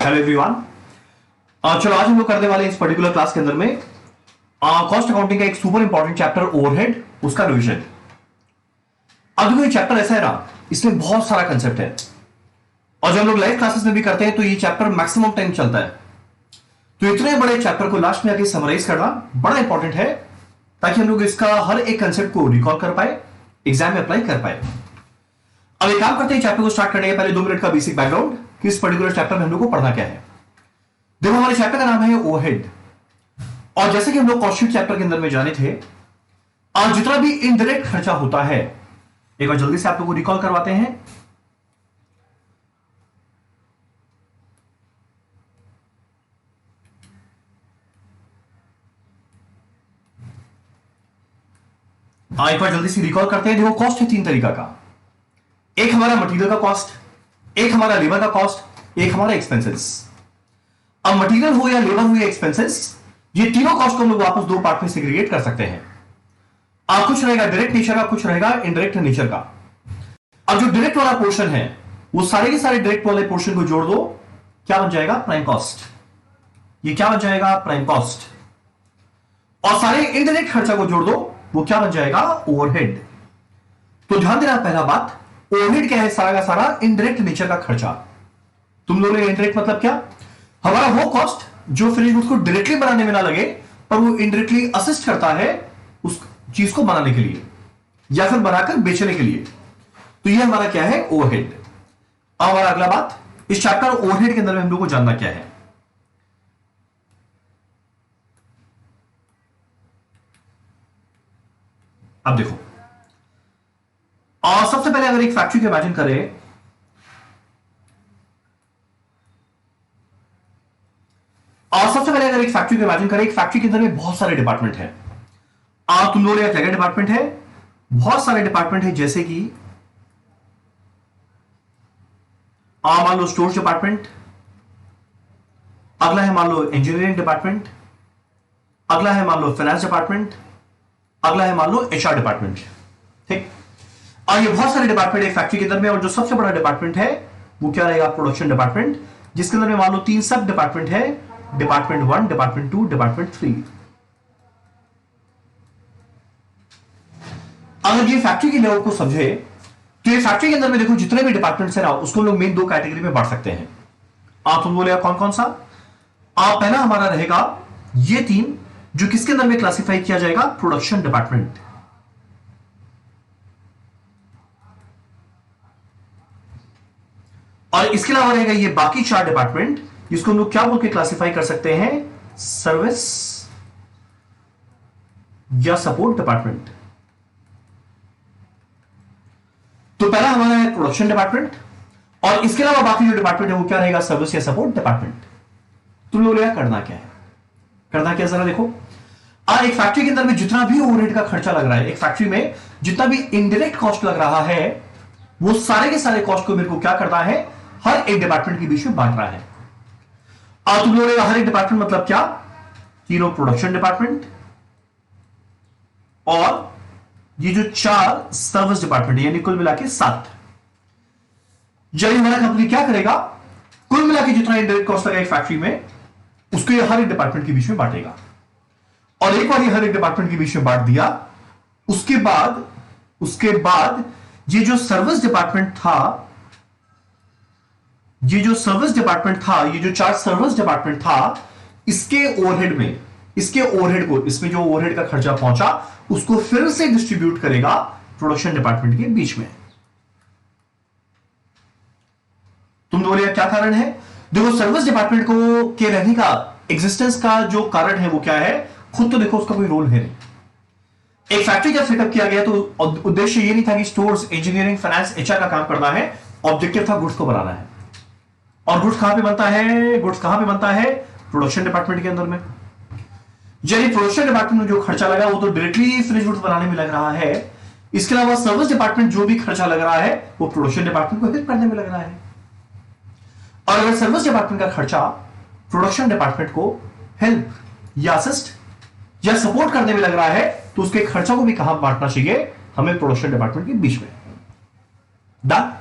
Hello everyone. चलो आज हम लोग करने वाले इस पर्टिकुलर क्लास के अंदर में कॉस्ट अकाउंटिंग का एक सुपर इंपॉर्टेंट चैप्टर ओवरहेड, उसका रिवीजन। अब देखो ये चैप्टर ऐसा है ना, इसमें बहुत सारा कंसेप्ट है और जब हम लोग लाइव क्लासेस में भी करते हैं तो ये चैप्टर मैक्सिमम टाइम चलता है। तो इतने बड़े चैप्टर को लास्ट में आके समराइज करना बड़ा इंपॉर्टेंट है ताकि हम लोग इसका हर एक कंसेप्ट को रिकॉल कर पाए, एग्जाम में अप्लाई कर पाए। अब एक काम करते हैं, चैप्टर को स्टार्ट करने के पहले 2 मिनट का बेसिक बैकग्राउंड कि इस पर्टिकुलर चैप्टर में हम लोग को पढ़ना क्या है। देखो हमारे चैप्टर का नाम है ओवरहेड और जैसे कि हम लोग कॉस्ट शीट चैप्टर के अंदर में जाने थे, और जितना भी इनडायरेक्ट खर्चा होता है एक बार जल्दी से आप लोग को रिकॉल करवाते हैं। एक बार जल्दी से रिकॉल करते हैं। देखो कॉस्ट है 3 तरीका का, एक हमारा मटेरियल का कॉस्ट, एक हमारा लेबर का कॉस्ट, एक हमारा एक्सपेंसेस। अब मटेरियल हो या लेबर हो या एक्सपेंसेस, ये तीनों कॉस्ट को हम लोग वापस 2 पार्ट में सेग्रीगेट कर सकते हैं। कुछ रहेगा डायरेक्ट नेचर का, कुछ रहेगा इनडायरेक्ट नेचर का। अब जो डायरेक्ट वाला पोर्शन है वो सारे के सारे डायरेक्ट वाले पोर्शन को जोड़ दो, क्या बन जाएगा? Prime cost. ये क्या बन जाएगा? Prime cost. और सारे इनडायरेक्ट खर्चा को जोड़ दो, वो क्या बन जाएगा? ओवरहेड। तो ध्यान देना, पहला बात, ओवरहेड क्या है? सारा का सारा इनडायरेक्ट नेचर का खर्चा। तुम लोगों ने इनडायरेक्ट मतलब क्या? हमारा वो कॉस्ट जो फिनिश गुड्स को डायरेक्टली बनाने में ना लगे पर वो इनडायरेक्टली असिस्ट करता है उस चीज को बनाने के लिए या फिर बनाकर बेचने के लिए। तो ये हमारा क्या है? ओवरहेड। अब हमारा अगला बात, इस चैप्टर ओवरहेड के अंदर में हम लोग को जानना क्या है। अब देखो, और सबसे पहले अगर एक फैक्ट्री को इमेजिन करें, एक फैक्ट्री के अंदर में बहुत सारे डिपार्टमेंट हैं। तुम लोगों ने क्या डिपार्टमेंट है? बहुत सारे डिपार्टमेंट है, जैसे कि मान लो स्टोर डिपार्टमेंट, अगला है मान लो इंजीनियरिंग डिपार्टमेंट, अगला है मान लो फाइनेंस डिपार्टमेंट, अगला है मान लो एचआर डिपार्टमेंट। ठीक, और ये बहुत सारे डिपार्टमेंट है फैक्ट्री के अंदर में, और जो सबसे बड़ा डिपार्टमेंट है वो क्या रहेगा? प्रोडक्शन डिपार्टमेंट, जिसके अंदर में मान लो 3 सब डिपार्टमेंट है, डिपार्टमेंट 1, डिपार्टमेंट 2, डिपार्टमेंट 3। अगर ये फैक्ट्री के लेवल को समझे तो ये फैक्ट्री के अंदर में देखो जितने भी डिपार्टमेंट्स है ना, उसको हम लोग मेन 2 कैटेगरी में बांट सकते हैं। आप तुम बोलेगा कौन कौन सा? पहला हमारा रहेगा ये 3, जो किसके अंदर में क्लासिफाई किया जाएगा? Production department. और इसके अलावा रहेगा ये बाकी 4 डिपार्टमेंट, जिसको हम लोग क्या बोल के क्लासिफाई कर सकते हैं? सर्विस या सपोर्ट डिपार्टमेंट। तो पहला हमारा है प्रोडक्शन डिपार्टमेंट, और इसके अलावा बाकी जो डिपार्टमेंट है वो क्या रहेगा? सर्विस या सपोर्ट डिपार्टमेंट। तुम लोग करना क्या है? करना क्या, जरा देखो। एक फैक्ट्री के अंदर में जितना भी ओवरहेड का खर्चा लग रहा है, एक फैक्ट्री में जितना भी इनडायरेक्ट कॉस्ट लग रहा है, वो सारे के सारे कॉस्ट को मेरे को क्या करता है? हर एक डिपार्टमेंट के बीच में बांट रहा है। तुम लोग हर एक डिपार्टमेंट मतलब क्या? तीनों प्रोडक्शन डिपार्टमेंट और ये जो 4 सर्विस डिपार्टमेंट, यानी कुल मिला के 7। जब हमारा कंपनी क्या करेगा? कुल मिला के जितना इनडायरेक्ट कॉस्ट लगा एक फैक्ट्री में, उसको ये हर एक डिपार्टमेंट के बीच में बांटेगा। और एक बार ये हर एक डिपार्टमेंट के बीच में बांट दिया, उसके बाद ये जो सर्विस डिपार्टमेंट था, ये जो 4 सर्विस डिपार्टमेंट था, इसके ओवरहेड को, इसमें जो ओवरहेड का खर्चा पहुंचा, उसको फिर से डिस्ट्रीब्यूट करेगा प्रोडक्शन डिपार्टमेंट के बीच में। तुम बोले क्या कारण है? देखो सर्विस डिपार्टमेंट को के रहने का, एग्जिस्टेंस का जो कारण है वो क्या है? खुद तो देखो उसका कोई रोल है नहीं। एक फैक्ट्री जब सेटअप किया गया तो उद्देश्य ये नहीं था कि स्टोर्स, इंजीनियरिंग, फाइनेंस, एचआर का काम करना है। ऑब्जेक्टिव था गुड्स को बनाना है। और गुड्स कहां पे बनता है? प्रोडक्शन डिपार्टमेंट के अंदर में। यानी प्रोडक्शन डिपार्टमेंट में जो खर्चा लगा वो तो डायरेक्टली फिनिश गुड्स बनाने में लग रहा है। इसके अलावा सर्विस डिपार्टमेंट जो भी खर्चा लग रहा है वो प्रोडक्शन डिपार्टमेंट को हेल्प करने में लग रहा है। और अगर सर्विस डिपार्टमेंट का खर्चा प्रोडक्शन डिपार्टमेंट को हेल्प या असिस्ट या सपोर्ट करने में लग रहा है, तो उसके खर्चा को भी कहां बांटना चाहिए? हमें प्रोडक्शन डिपार्टमेंट के बीच में। डन।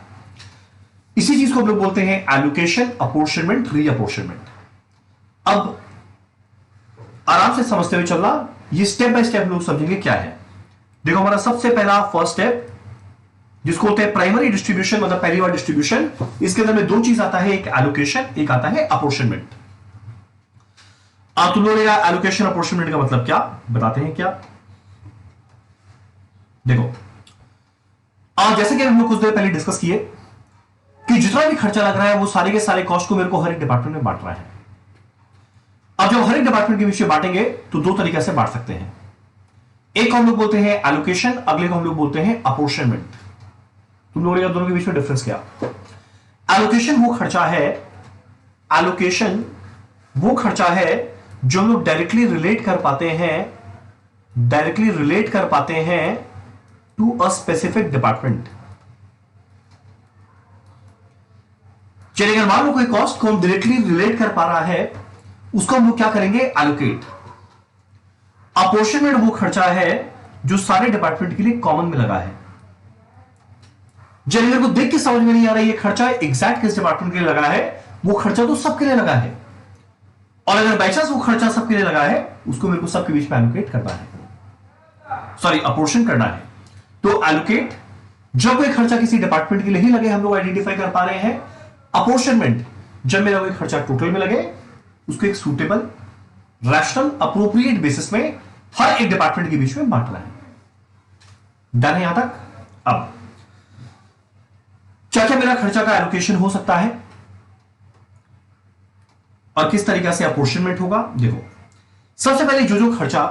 इसी चीज को हम लोग बोलते हैं एलोकेशन, अपोर्शनमेंट, रीअपोर्शनमेंट। अब आराम से समझते हुए चलना, ये स्टेप बाय स्टेप लोग समझेंगे क्या है। देखो हमारा सबसे पहला फर्स्ट स्टेप जिसको होते हैं प्राइमरी डिस्ट्रीब्यूशन, मतलब पहली बार डिस्ट्रीब्यूशन, इसके अंदर में दो चीज आता है, एक एलोकेशन, एक आता है अपोर्शनमेंट। तुम लोग एलोकेशन अपोर्शनमेंट का मतलब क्या बताते हैं क्या? देखो जैसे कि हम लोग कुछ देर पहले डिस्कस किए कि जितना भी खर्चा लग रहा है वो सारे के सारे कॉस्ट को मेरे को हर एक डिपार्टमेंट में बांटना है। अब जब हर एक डिपार्टमेंट के बीच में बांटेंगे तो दो तरीके से बांट सकते हैं। एक हम लोग बोलते हैं एलोकेशन, अगले को हम लोग बोलते हैं अपोर्शनमेंट। तुम लोगों ने दोनों के बीच में डिफरेंस क्या? एलोकेशन वो खर्चा है, एलोकेशन वो खर्चा है जो हम लोग डायरेक्टली रिलेट कर पाते हैं टू अ स्पेसिफिक डिपार्टमेंट। चलिए अगर मान लो कोई कॉस्ट को हम डायरेक्टली रिलेट कर पा रहा है, उसको हम लोग क्या करेंगे? एलोकेट। अपोर्शनमेंट वो खर्चा है जो सारे डिपार्टमेंट के लिए कॉमन में लगा है। जब मेरे को देख के समझ में नहीं आ रहा है ये खर्चा एग्जैक्ट किस डिपार्टमेंट के लिए लगा है, वो खर्चा तो सबके लिए लगा है, और अगर बाई चांस वो खर्चा सबके लिए लगा है, उसको मेरे को सबके बीच में एलोकेट करना है, सॉरी अपोर्शन करना है। तो एलोकेट जब कोई खर्चा किसी डिपार्टमेंट के लिए ही लगे, हम लोग आइडेंटिफाई कर पा रहे हैं। अपोर्शनमेंट जब मेरा कोई खर्चा टोटल में लगे, उसको एक सूटेबल, रैशनल, अप्रोप्रिएट बेसिस में हर एक डिपार्टमेंट के बीच में बांटना है। डन है यहां तक? अब क्या क्या मेरा खर्चा का एलोकेशन हो सकता है और किस तरीके से अपोर्शनमेंट होगा? देखो सबसे पहले जो जो खर्चा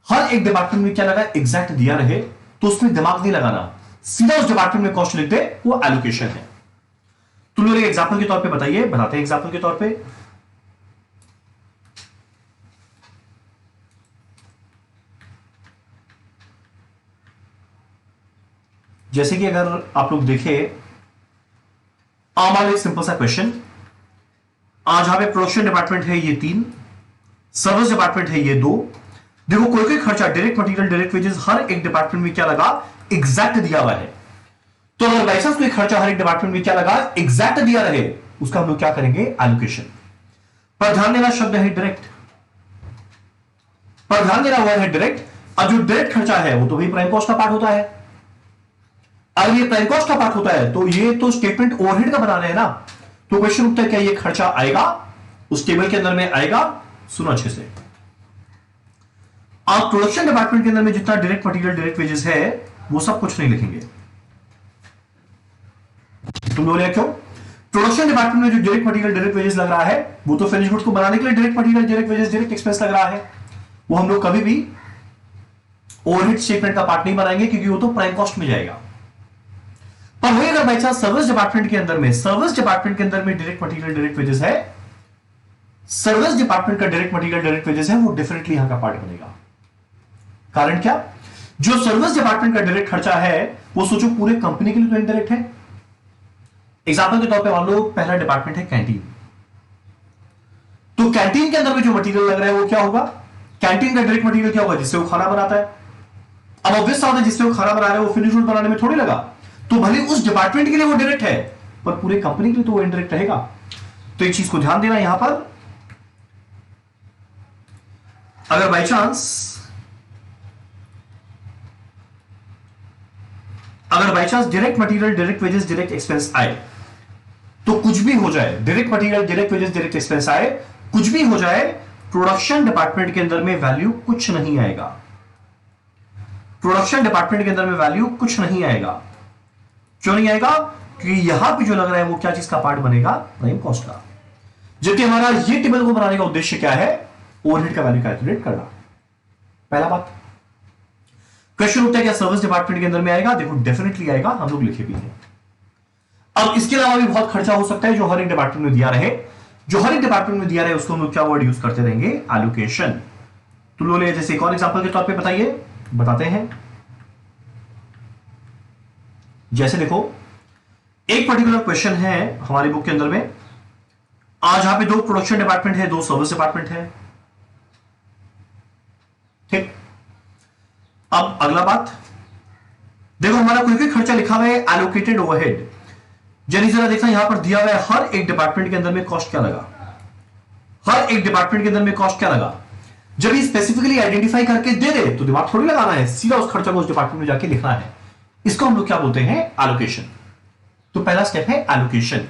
हर एक डिपार्टमेंट में क्या लगा एग्जैक्ट दिया रहे, तो उसमें दिमाग नहीं लगाना, सीधा उस डिपार्टमेंट में कॉस्ट लिख दे, वो एलोकेशन है। तुम लोग एग्जांपल के तौर पे बताइए, बताते हैं एग्जांपल के तौर पे। जैसे कि अगर आप लोग देखें, मान लो एक सिंपल सा क्वेश्चन, जहां पे प्रोडक्शन डिपार्टमेंट है ये 3, सर्विस डिपार्टमेंट है ये 2। देखो कोई कोई खर्चा डायरेक्ट मटेरियल, डायरेक्ट वेजेस हर एक डिपार्टमेंट में क्या लगा एग्जैक्ट दिया हुआ है। तो अगर लाइसेंस कोई खर्चा हर एक डिपार्टमेंट में क्या लगा एग्जैक्ट दिया रहे, उसका हम लोग क्या करेंगे? एलोकेशन। पर ध्यान देना शब्द है डायरेक्ट, पर ध्यान देना हुआ है डायरेक्ट। अब जो डायरेक्ट खर्चा है वो तो भी प्राइम कॉस्ट का पार्ट होता है। अगर ये प्राइम कॉस्ट का पार्ट होता है तो ये तो स्टेटमेंट ओवरहेड का बना रहे हैं ना, तो क्वेश्चन उठता है क्या ये खर्चा आएगा उस टेबल के अंदर में आएगा? सुनो अच्छे से, आप प्रोडक्शन डिपार्टमेंट के अंदर में जितना डायरेक्ट मटेरियल, डायरेक्ट वेजेस है, वो सब कुछ नहीं लिखेंगे। तुम लोग क्यों? प्रोडक्शन डिपार्टमेंट में जो डायरेक्ट मटेरियल, डायरेक्ट वेजेस लग रहा है, वो तो फिनिश गुड्स को बनाने के लिए direct material, direct wages, direct expense लग रहा है, वो हम लोग कभी भी ओवरहेड स्टेटमेंट का पार्ट नहीं बनाएंगे, क्योंकि वो तो प्राइम कॉस्ट में जाएगा। पर वही अगर बाई चांस सर्विस डिपार्टमेंट के अंदर में, सर्विस डिपार्टमेंट के अंदर में डायरेक्ट मटेरियल, डायरेक्ट वेजेस है, सर्विस डिपार्टमेंट का डायरेक्ट मटेरियल, डायरेक्ट वेजेस है, वो डेफिनेटली यहां का पार्ट बनेगा। कारण क्या? जो सर्विस डिपार्टमेंट का डायरेक्ट खर्चा है, वो सोचो पूरे कंपनी के लिए तो इनडायरेक्ट है। एग्जांपल के तौर पे मान लो पहला डिपार्टमेंट है कैंटीन, तो कैंटीन के अंदर में जो मटेरियल लग रहा है वो क्या होगा? कैंटीन का डायरेक्ट मटेरियल क्या होगा? जिससे वो खाना बनाता है। अब ऑब्वियस बात है, जिससे वो खाना बना रहे हैं वो फिनिश गुड बनाने में थोड़ी लगा, तो भले उस डिपार्टमेंट के लिए वो डायरेक्ट है, पर पूरे कंपनी के लिए तो वो इनडायरेक्ट रहेगा। तो एक चीज को ध्यान देना यहां पर, अगर by chance direct material, direct wages, direct expense आए, तो कुछ भी हो जाए, direct material, direct wages, direct expense आए, कुछ भी हो जाए, प्रोडक्शन डिपार्टमेंट के अंदर में वैल्यू कुछ नहीं आएगा। प्रोडक्शन डिपार्टमेंट के अंदर में वैल्यू कुछ नहीं आएगा। क्यों नहीं आएगा? क्योंकि यहां पे जो लग रहा है वो क्या चीज का पार्ट बनेगा? प्राइम कॉस्ट का। जबकि हमारा ये टेबल को बनाने का उद्देश्य क्या है? ओवरहेड का वैल्यू कैलकुलेट करना। पहला बात। क्वेश्चन उठता है क्या सर्विस डिपार्टमेंट के अंदर में आएगा? देखो डेफिनेटली आएगा, हम लोग लिखे भी हैं। अब इसके अलावा भी बहुत खर्चा हो सकता है जो हर एक डिपार्टमेंट में दिया रहे, जो हर एक डिपार्टमेंट में दिया रहे उसको हम लोग क्या वर्ड यूज करते रहेंगे? एलोकेशन। तो लो ले, जैसे एक और एग्जांपल के तौर पे बताइए, बताते हैं। जैसे देखो एक पर्टिकुलर क्वेश्चन है हमारी बुक के अंदर में, आज यहां पे 2 प्रोडक्शन डिपार्टमेंट है, 2 सर्विस डिपार्टमेंट है, ठीक। अब अगला बात देखो, हमारा कोई भी खर्चा लिखा हुआ है एलोकेटेड ओवरहेड। जरा जरा देखना, यहां पर दिया हुआ है हर एक डिपार्टमेंट के अंदर में कॉस्ट क्या लगा, हर एक डिपार्टमेंट के अंदर में कॉस्ट क्या लगा। जब ये स्पेसिफिकली आइडेंटिफाई करके दे दे तो दिमाग थोड़ी लगाना है, सीधा उस खर्चा को उस डिपार्टमेंट में जाके लिखना है। इसको हम लोग क्या बोलते हैं, एलोकेशन। तो पहला स्टेप है एलोकेशन।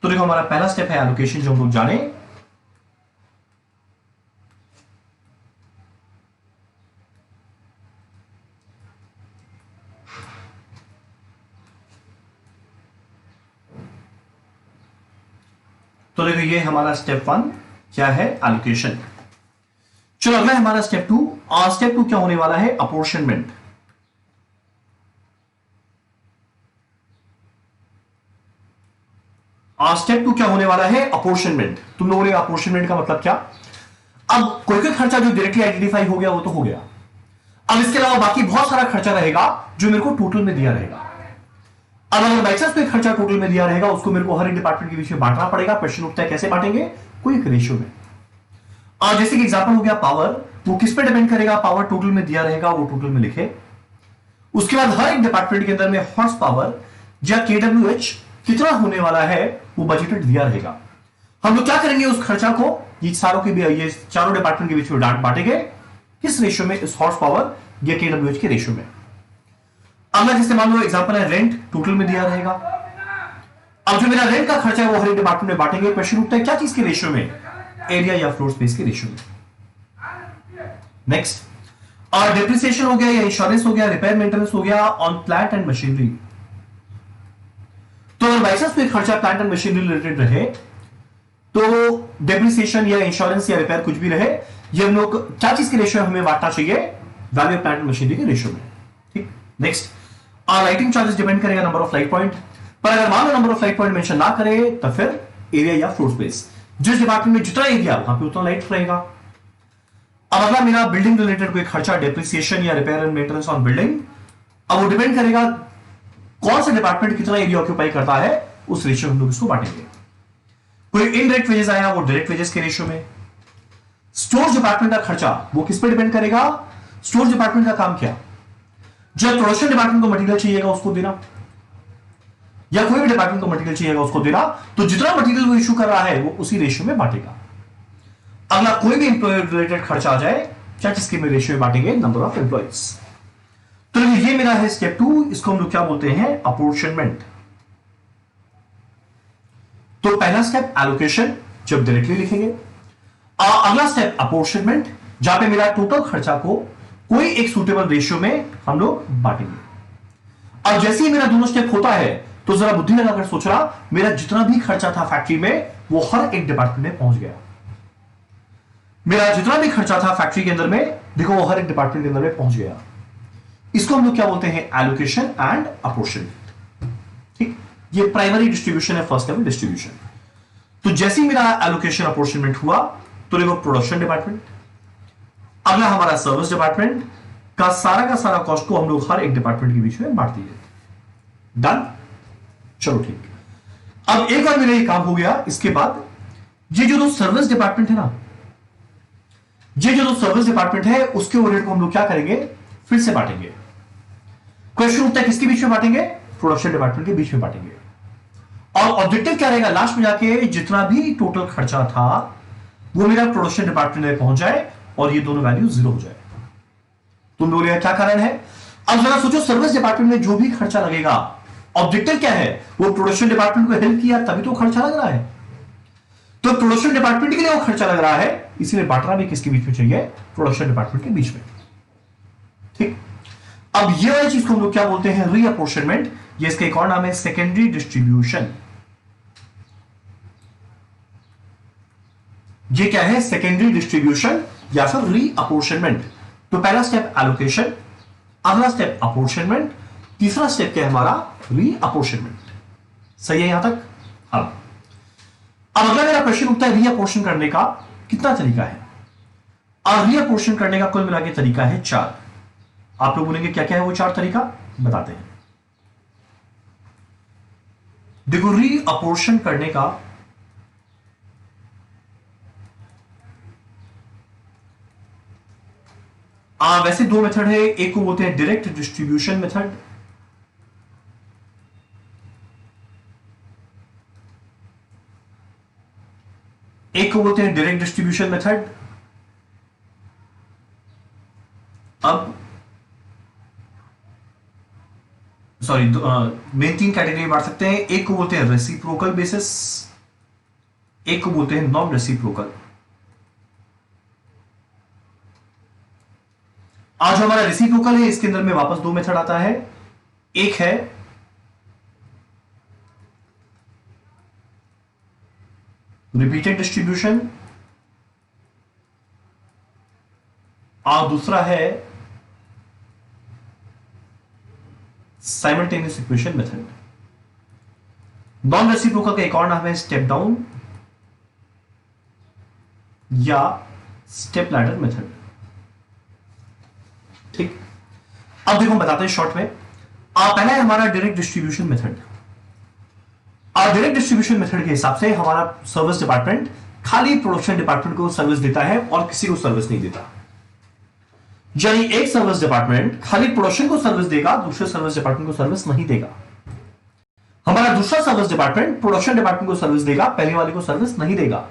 तो देखो हमारा पहला स्टेप है एलोकेशन, जो हम लोग जाने। तो देखो ये हमारा स्टेप 1 क्या है, एलोकेशन। चलो अगला हमारा स्टेप 2। स्टेप 2 क्या होने वाला है, अपोर्शनमेंट। स्टेप 2 क्या होने वाला है, अपोर्शनमेंट। तुम लोगों ने अपोर्शनमेंट का मतलब क्या, अब कोई कोई खर्चा जो डायरेक्टली आइडेंटिफाई हो गया वो तो हो गया, अब इसके अलावा बाकी बहुत सारा खर्चा रहेगा जो मेरे को टोटल में दिया रहेगा। अब अगर बाई चांस कोई खर्चा टोटल में दिया रहेगा, उसको मेरे को हर एक डिपार्टमेंट के बीच में बांटना पड़ेगा। प्रश्न उठता है कैसे बांटेंगे, कोई एक रेशियो में। और जैसे कि एग्जांपल हो गया पावर, वो किस पे डिपेंड करेगा, पावर टोटल में दिया रहेगा वो टोटल में लिखे। उसके बाद हर एक डिपार्टमेंट के अंदर में हॉर्स पावर या केडब्ल्यूएच कितना होने वाला है वो बजटेड दिया रहेगा। हम लोग क्या करेंगे, उस खर्चा को ये सारों के भी, ये चारों डिपार्टमेंट के बीच में बांटेंगे किस रेशियो में, इस हॉर्स पावर या केडब्ल्यूएच के रेशियो में। अगला जैसे मान लो एग्जांपल है रेंट, टोटल में दिया रहेगा। अब जो मेरा रेंट का खर्चा है वो हर एक डिपार्टमेंट में बांटेंगे। क्वेश्चन उठता है क्या चीज के रेशियो में, एरिया या फ्लोर स्पेस के रेशियो में। नेक्स्ट, और डेप्रिसिएशन हो गया या इंश्योरेंस हो गया, रिपेयर मेंटेनेंस हो गया ऑन प्लांट एंड मशीनरी। तो अगर बाई चांस कोई खर्चा प्लांट एंड मशीनरी रिलेटेड रहे तो डेप्रिसिएशन या इंश्योरेंस या रिपेयर कुछ भी रहे, ये हम लोग क्या चीज के रेशियो हमें बांटना चाहिए, value of plant and machinery के रेशियो में। ठीक, नेक्स्ट, लाइटिंग चार्जेस डिपेंड करेगा नंबर ऑफ लाइट पॉइंट पर। अगर मान लो number of light point mention ना करे तो फिर एरिया या फ्लोर स्पेस, जिस डिपार्टमेंट में जितना एरिया वहां पे उतना लाइट रहेगा। अब अगला मेरा बिल्डिंग रिलेटेड कोई खर्चा, डेप्रिसिएशन या repair and maintenance on building, अब वो डिपेंड करेगा कौन सा डिपार्टमेंट कितना एरिया ऑक्यूपाई करता है, उस रेशियो हम लोग इसको बांटेंगे। कोई इनडायरेक्ट वेजेस आया वो डायरेक्ट वेजेस के रेशियो में। स्टोर डिपार्टमेंट का खर्चा वो किस पे डिपेंड करेगा, स्टोर डिपार्टमेंट का काम क्या, जब प्रोडक्शन डिपार्टमेंट को मटेरियल चाहिएगा उसको देना, या कोई भी डिपार्टमेंट को मटेरियल चाहिएगा उसको देना, तो जितना मटेरियल वो इशू कर रहा है वो उसी रेशियो में बांटेगा। अगला कोई भी एम्प्लॉय रिलेटेड खर्चा आ जाए, क्या किसके में रेशियो में बांटेंगे, नंबर ऑफ एम्प्लॉयज। तो ये मेरा है स्टेप 2, इसको हम लोग क्या बोलते हैं, अपोर्शनमेंट। तो पहला स्टेप एलोकेशन, जब डायरेक्टली लिखेंगे। अगला स्टेप अपोर्शनमेंट, जहां पे मेरा टोटल खर्चा को कोई एक सूटेबल रेशियो में हम लोग बांटेंगे। अब जैसे ही मेरा दोनों स्टेप होता है तो जरा बुद्धि लगाकर सोच रहा, मेरा जितना भी खर्चा था फैक्ट्री में वो हर एक डिपार्टमेंट में पहुंच गया। मेरा जितना भी खर्चा था फैक्ट्री के अंदर में, देखो वो हर एक डिपार्टमेंट के अंदर में पहुंच गया। इसको हम लोग क्या बोलते हैं, एलोकेशन एंड अपोर्शनमेंट। ठीक, ये प्राइमरी डिस्ट्रीब्यूशन है, फर्स्ट लेवल डिस्ट्रीब्यूशन। तो जैसे ही मेरा एलोकेशन अपोर्शनमेंट हुआ तो देखो प्रोडक्शन डिपार्टमेंट, अगला हमारा सर्विस डिपार्टमेंट का सारा कॉस्ट को हम लोग हर एक डिपार्टमेंट के बीच में बांट दिए। डन, चलो ठीक। अब एक बार मेरा ये काम हो गया, इसके बाद ये जो दो सर्विस डिपार्टमेंट है ना, ये जो दो सर्विस डिपार्टमेंट है उसके ओवरहेड को हम लोग क्या करेंगे, फिर से बांटेंगे। क्वेश्चन उठता है किसके बीच में बांटेंगे, प्रोडक्शन डिपार्टमेंट के बीच में बांटेंगे। और ऑब्जेक्टिव क्या रहेगा, लास्ट में जाके जितना भी टोटल खर्चा था वो मेरा प्रोडक्शन डिपार्टमेंट में पहुंच जाए और ये दोनों वैल्यू जीरो हो जाए। तुम बोलेगा क्या कारण है, अब जरा सोचो, सर्विस डिपार्टमेंट में जो भी खर्चा लगेगा, ऑब्जेक्टिव क्या है, वो प्रोडक्शन डिपार्टमेंट को हेल्प किया तभी तो खर्चा लग रहा है। तो प्रोडक्शन डिपार्टमेंट के लिए वो खर्चा लग रहा है, इसीलिए बांटना भी किसके बीच में चाहिए, प्रोडक्शन डिपार्टमेंट के बीच में। ठीक, अब ये वाली चीज को हम लोग क्या बोलते हैं, रीअपोर्शनमेंट। ये इसका एक और नाम है सेकेंडरी डिस्ट्रीब्यूशन। ये क्या है, सेकेंडरी डिस्ट्रीब्यूशन या फिर रीअपोर्शनमेंट। तो पहला स्टेप एलोकेशन, अगला स्टेप अपोर्शनमेंट, तीसरा स्टेप क्या है हमारा, रीअपोर्शनमेंट। सही है यहां तक। अब अगला मेरा प्रश्न उठता है, रीअपोर्शन करने का कितना तरीका है। और रीअपोर्शन करने का कुल मिला के तरीका है 4। आप लोग बोलेंगे क्या क्या है वो 4 तरीका, बताते हैं। देखो, रीअपोर्शन करने का वैसे 2 मेथड है। एक को बोलते हैं डायरेक्ट डिस्ट्रीब्यूशन मेथड, को बोलते हैं डायरेक्ट डिस्ट्रीब्यूशन मेथड। अब सॉरी, मेन 3 कैटेगरी बांट सकते हैं। एक को बोलते हैं रेसिप्रोकल बेसिस, एक को बोलते हैं नॉन रेसिप्रोकल। आज हमारा रेसिप्रोकल है, इसके अंदर में वापस 2 मेथड आता है। एक है रिपीटेड डिस्ट्रीब्यूशन और दूसरा है simultaneous equation method. Non reciprocal का एक और नाम है स्टेप डाउन या स्टेप लैडर मेथड। ठीक, अब देखो हम बताते हैं शॉर्ट में। पहला है हमारा डायरेक्ट डिस्ट्रीब्यूशन मेथड। और डायरेक्ट डिस्ट्रीब्यूशन मेथड के हिसाब से हमारा सर्विस डिपार्टमेंट खाली प्रोडक्शन डिपार्टमेंट को सर्विस देता है और किसी को सर्विस नहीं देता। यानी एक सर्विस डिपार्टमेंट खाली प्रोडक्शन को सर्विस देगा, दूसरे सर्विस डिपार्टमेंट को सर्विस नहीं देगा। हमारा दूसरा सर्विस डिपार्टमेंट प्रोडक्शन डिपार्टमेंट को सर्विस देगा, पहले वाले को सर्विस नहीं देगा।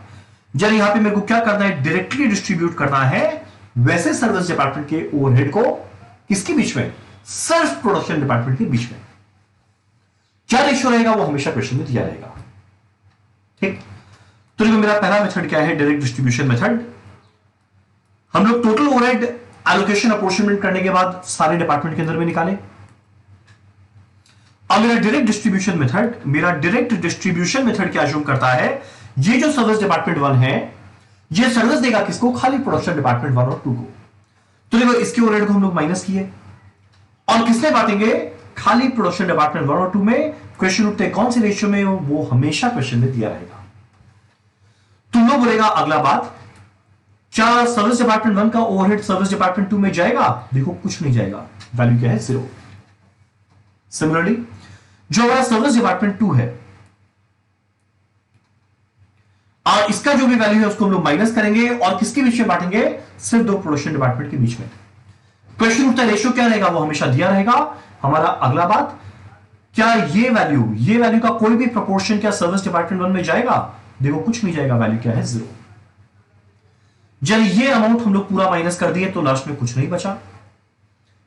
यानी यहां पे मेरे को क्या करना है, डायरेक्टली डिस्ट्रीब्यूट करना है वैसे सर्विस डिपार्टमेंट के ओवरहेड को किसके बीच में, सिर्फ प्रोडक्शन डिपार्टमेंट के बीच में। क्या रेशियो रहेगा वो हमेशा क्वेश्चन में दिया रहेगा। ठीक, तो देखो मेरा पहला मेथड क्या है, डायरेक्ट डिस्ट्रीब्यूशन मेथड। हम लोग टोटल ओवरहेड एलोकेशन अपॉर्चनमेंट करने के बाद सारे डिपार्टमेंट के अंदर में निकाले। अब मेरा डायरेक्ट डिस्ट्रीब्यूशन मेथड क्या अज्यूम करता है, ये जो सर्विस डिपार्टमेंट 1 है ये सर्विस देगा किसको, खाली प्रोडक्शन डिपार्टमेंट 1 और 2 को। तो देखो इसके ओवरहेड को हम लोग माइनस किए और किसने बांटेंगे, खाली प्रोडक्शन डिपार्टमेंट 1 और 2 में। क्वेश्चन उठते हैं कौन से रेशियो में, वो हमेशा क्वेश्चन में दिया रहेगा। तुम लोग बोलेगा अगला बात, क्या सर्विस डिपार्टमेंट 1 का ओवरहेड सर्विस डिपार्टमेंट 2 में जाएगा, देखो कुछ नहीं जाएगा, वैल्यू क्या है 0। सिमिलरली जो हमारा सर्विस डिपार्टमेंट 2 है और इसका जो भी वैल्यू है उसको हम लोग माइनस करेंगे और किसके बीच में बांटेंगे, सिर्फ 2 प्रोडक्शन डिपार्टमेंट के बीच में। क्वेश्चन उठता है रेशियो क्या रहेगा, वो हमेशा दिया रहेगा। हमारा अगला बात, क्या ये वैल्यू का कोई भी प्रोपोर्शन क्या सर्विस डिपार्टमेंट 1 में जाएगा, देखो कुछ नहीं जाएगा, वैल्यू क्या है 0। जब ये अमाउंट हम लोग पूरा माइनस कर दिए तो लास्ट में कुछ नहीं बचा।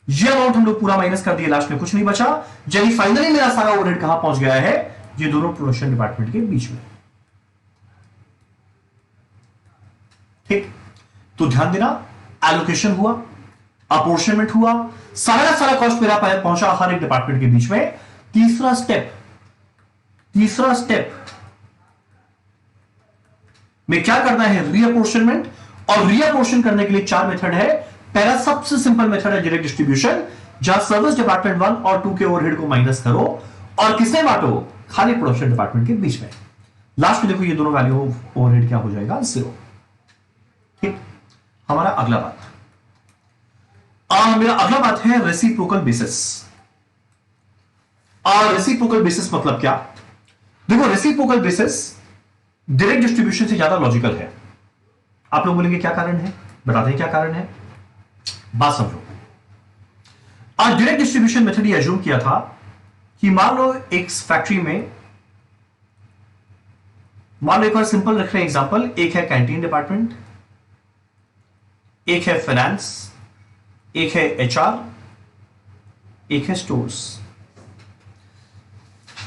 ये अमाउंट हम लोग पूरा माइनस कर दिए, लास्ट में कुछ नहीं बचा। जब फाइनली मेरा सारा ओवरहेड कहां पहुंच गया है, ये दोनों प्रोडक्शन डिपार्टमेंट के बीच में। ठीक, तो ध्यान देना, एलोकेशन हुआ, अपॉर्चनमेंट हुआ, सारा कॉस्ट मेरा पहुंचा हर एक डिपार्टमेंट के बीच में। तीसरा स्टेप में क्या करना है, रीअपॉर्चनमेंट। और रीअपॉर्शन करने के लिए 4 मेथड है। पहला सबसे सिंपल मेथड है डायरेक्ट डिस्ट्रीब्यूशन, जहां सर्विस डिपार्टमेंट 1 और 2 के ओवरहेड को माइनस करो और किसने बांटो, खाली प्रोडक्शन डिपार्टमेंट के बीच में। लास्ट में देखो ये दोनों वैल्यू ओवरहेड क्या हो जाएगा, 0। ठीक, हमारा अगला बात, मेरा अगला बात है रेसिप्रोकल बेसिस। और रेसिप्रोकल बेसिस मतलब क्या, देखो रेसिप्रोकल बेसिस डायरेक्ट डिस्ट्रीब्यूशन से ज्यादा लॉजिकल है। आप लोग बोलेंगे क्या कारण है, बताते हैं क्या कारण है, बात समझो। आज डायरेक्ट डिस्ट्रीब्यूशन मेथड ये अज्यूम किया था कि मान लो एक फैक्ट्री में, मान लो एक बार सिंपल रख रहे हैं एग्जांपल, एक है कैंटीन डिपार्टमेंट, एक है फाइनेंस, एक है एचआर, एक है स्टोर्स।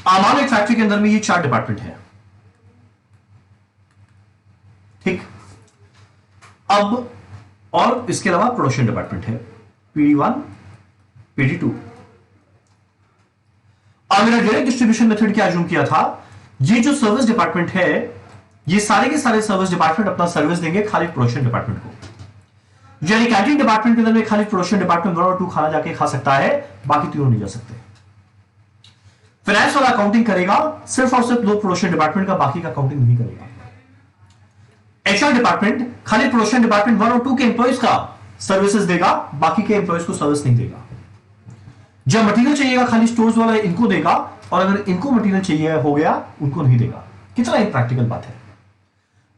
मान लो एक फैक्ट्री के अंदर में ये 4 डिपार्टमेंट है। ठीक, अब और इसके अलावा प्रोडक्शन डिपार्टमेंट है, PD1, PD2। और मेरा डायरेक्ट डिस्ट्रीब्यूशन मेथड क्या अज्यूम किया था, ये जो सर्विस डिपार्टमेंट है ये सारे के सारे सर्विस डिपार्टमेंट अपना सर्विस देंगे खाली प्रोडक्शन डिपार्टमेंट को। यानी कैंटीन डिपार्टमेंट के अंदर में खाली प्रोडक्शन डिपार्टमेंट 1 और 2 खाना जाके खा सकता है, बाकी तीनों नहीं जा सकते। फाइनेंस वाला अकाउंटिंग करेगा सिर्फ और सिर्फ 2 प्रोडक्शन डिपार्टमेंट का, बाकी का अकाउंटिंग नहीं करेगा। एचआर डिपार्टमेंट खाली प्रोडक्शन डिपार्टमेंट 1 और 2 के एम्प्लॉइज का सर्विसेज देगा, बाकी के एम्प्लॉइज को सर्विस नहीं देगा। जब मटेरियल चाहिएगा खाली स्टोर्स वाला इनको देगा, और अगर इनको मटेरियल चाहिए हो गया उनको नहीं देगा। कितना इम्प्रैक्टिकल बात है।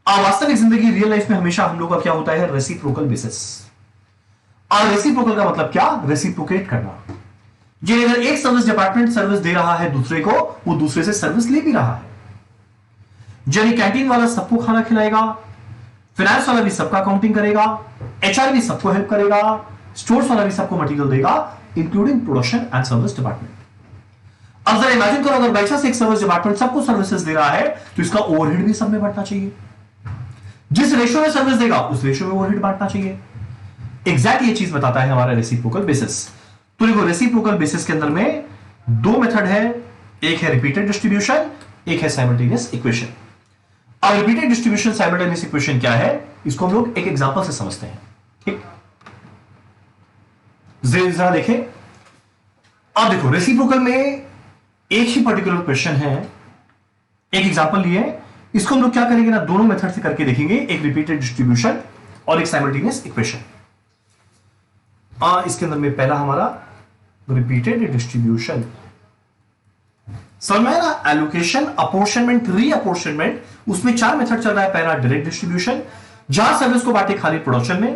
वास्तविक जिंदगी रियल लाइफ में हमेशा हम लोग का क्या होता है, रेसिप्रोकल बेसिस। और रेसिप्रोकल का मतलब क्या, रेसिप्रोकेट करना। ये अगर एक सर्विस डिपार्टमेंट सर्विस दे रहा है दूसरे को, वो दूसरे से सर्विस ले भी रहा है। यानी कैंटीन वाला सबको खाना खिलाएगा, फाइनेंस वाला भी सबका काउंटिंग करेगा, एचआर भी सबको हेल्प करेगा, स्टोर्स वाला भी सबको मटेरियल देगा, including production and service department. अब जरा इमेजिन करो, अगर बाई चांस एक सर्विस डिपार्टमेंट सबको सर्विसेज दे रहा है तो इसका ओवरहेड भी सब में बढ़ना चाहिए। जिस रेशियो में सर्विस देगा उस रेशियो में ओवरहेड बांटना चाहिए। एग्जैक्ट ये चीज बताता है हमारा रेसिप्रोकल बेसिस। तो देखो रेसिप्रोकल बेसिस के अंदर में दो मेथड है, एक है रिपीटेड डिस्ट्रीब्यूशन, एक है साइमल्टेनियस इक्वेशन। अब रिपीटेड डिस्ट्रीब्यूशन साइमल्टेनियस इक्वेशन क्या है, इसको हम लोग एक एग्जांपल से समझते हैं। ठीक, जरा देखें। अब देखो रेसिप्रोकल में एक ही पर्टिकुलर क्वेश्चन है, एक एग्जांपल लिए, इसको हम लोग क्या करेंगे ना, दोनों मेथड से करके देखेंगे, एक रिपीटेड डिस्ट्रीब्यूशन और एक साइमल्टेनियस इक्वेशन। इसके अंदर में पहला हमारा रिपीटेड डिस्ट्रीब्यूशन समझ में आया ना, एलोकेशन, अपोर्शनमेंट, रीअपोर्शनमेंट, उसमें चार मेथड चल रहा है। पहला डायरेक्ट डिस्ट्रीब्यूशन, जहां सर्विस को बांटे खाली प्रोडक्शन में।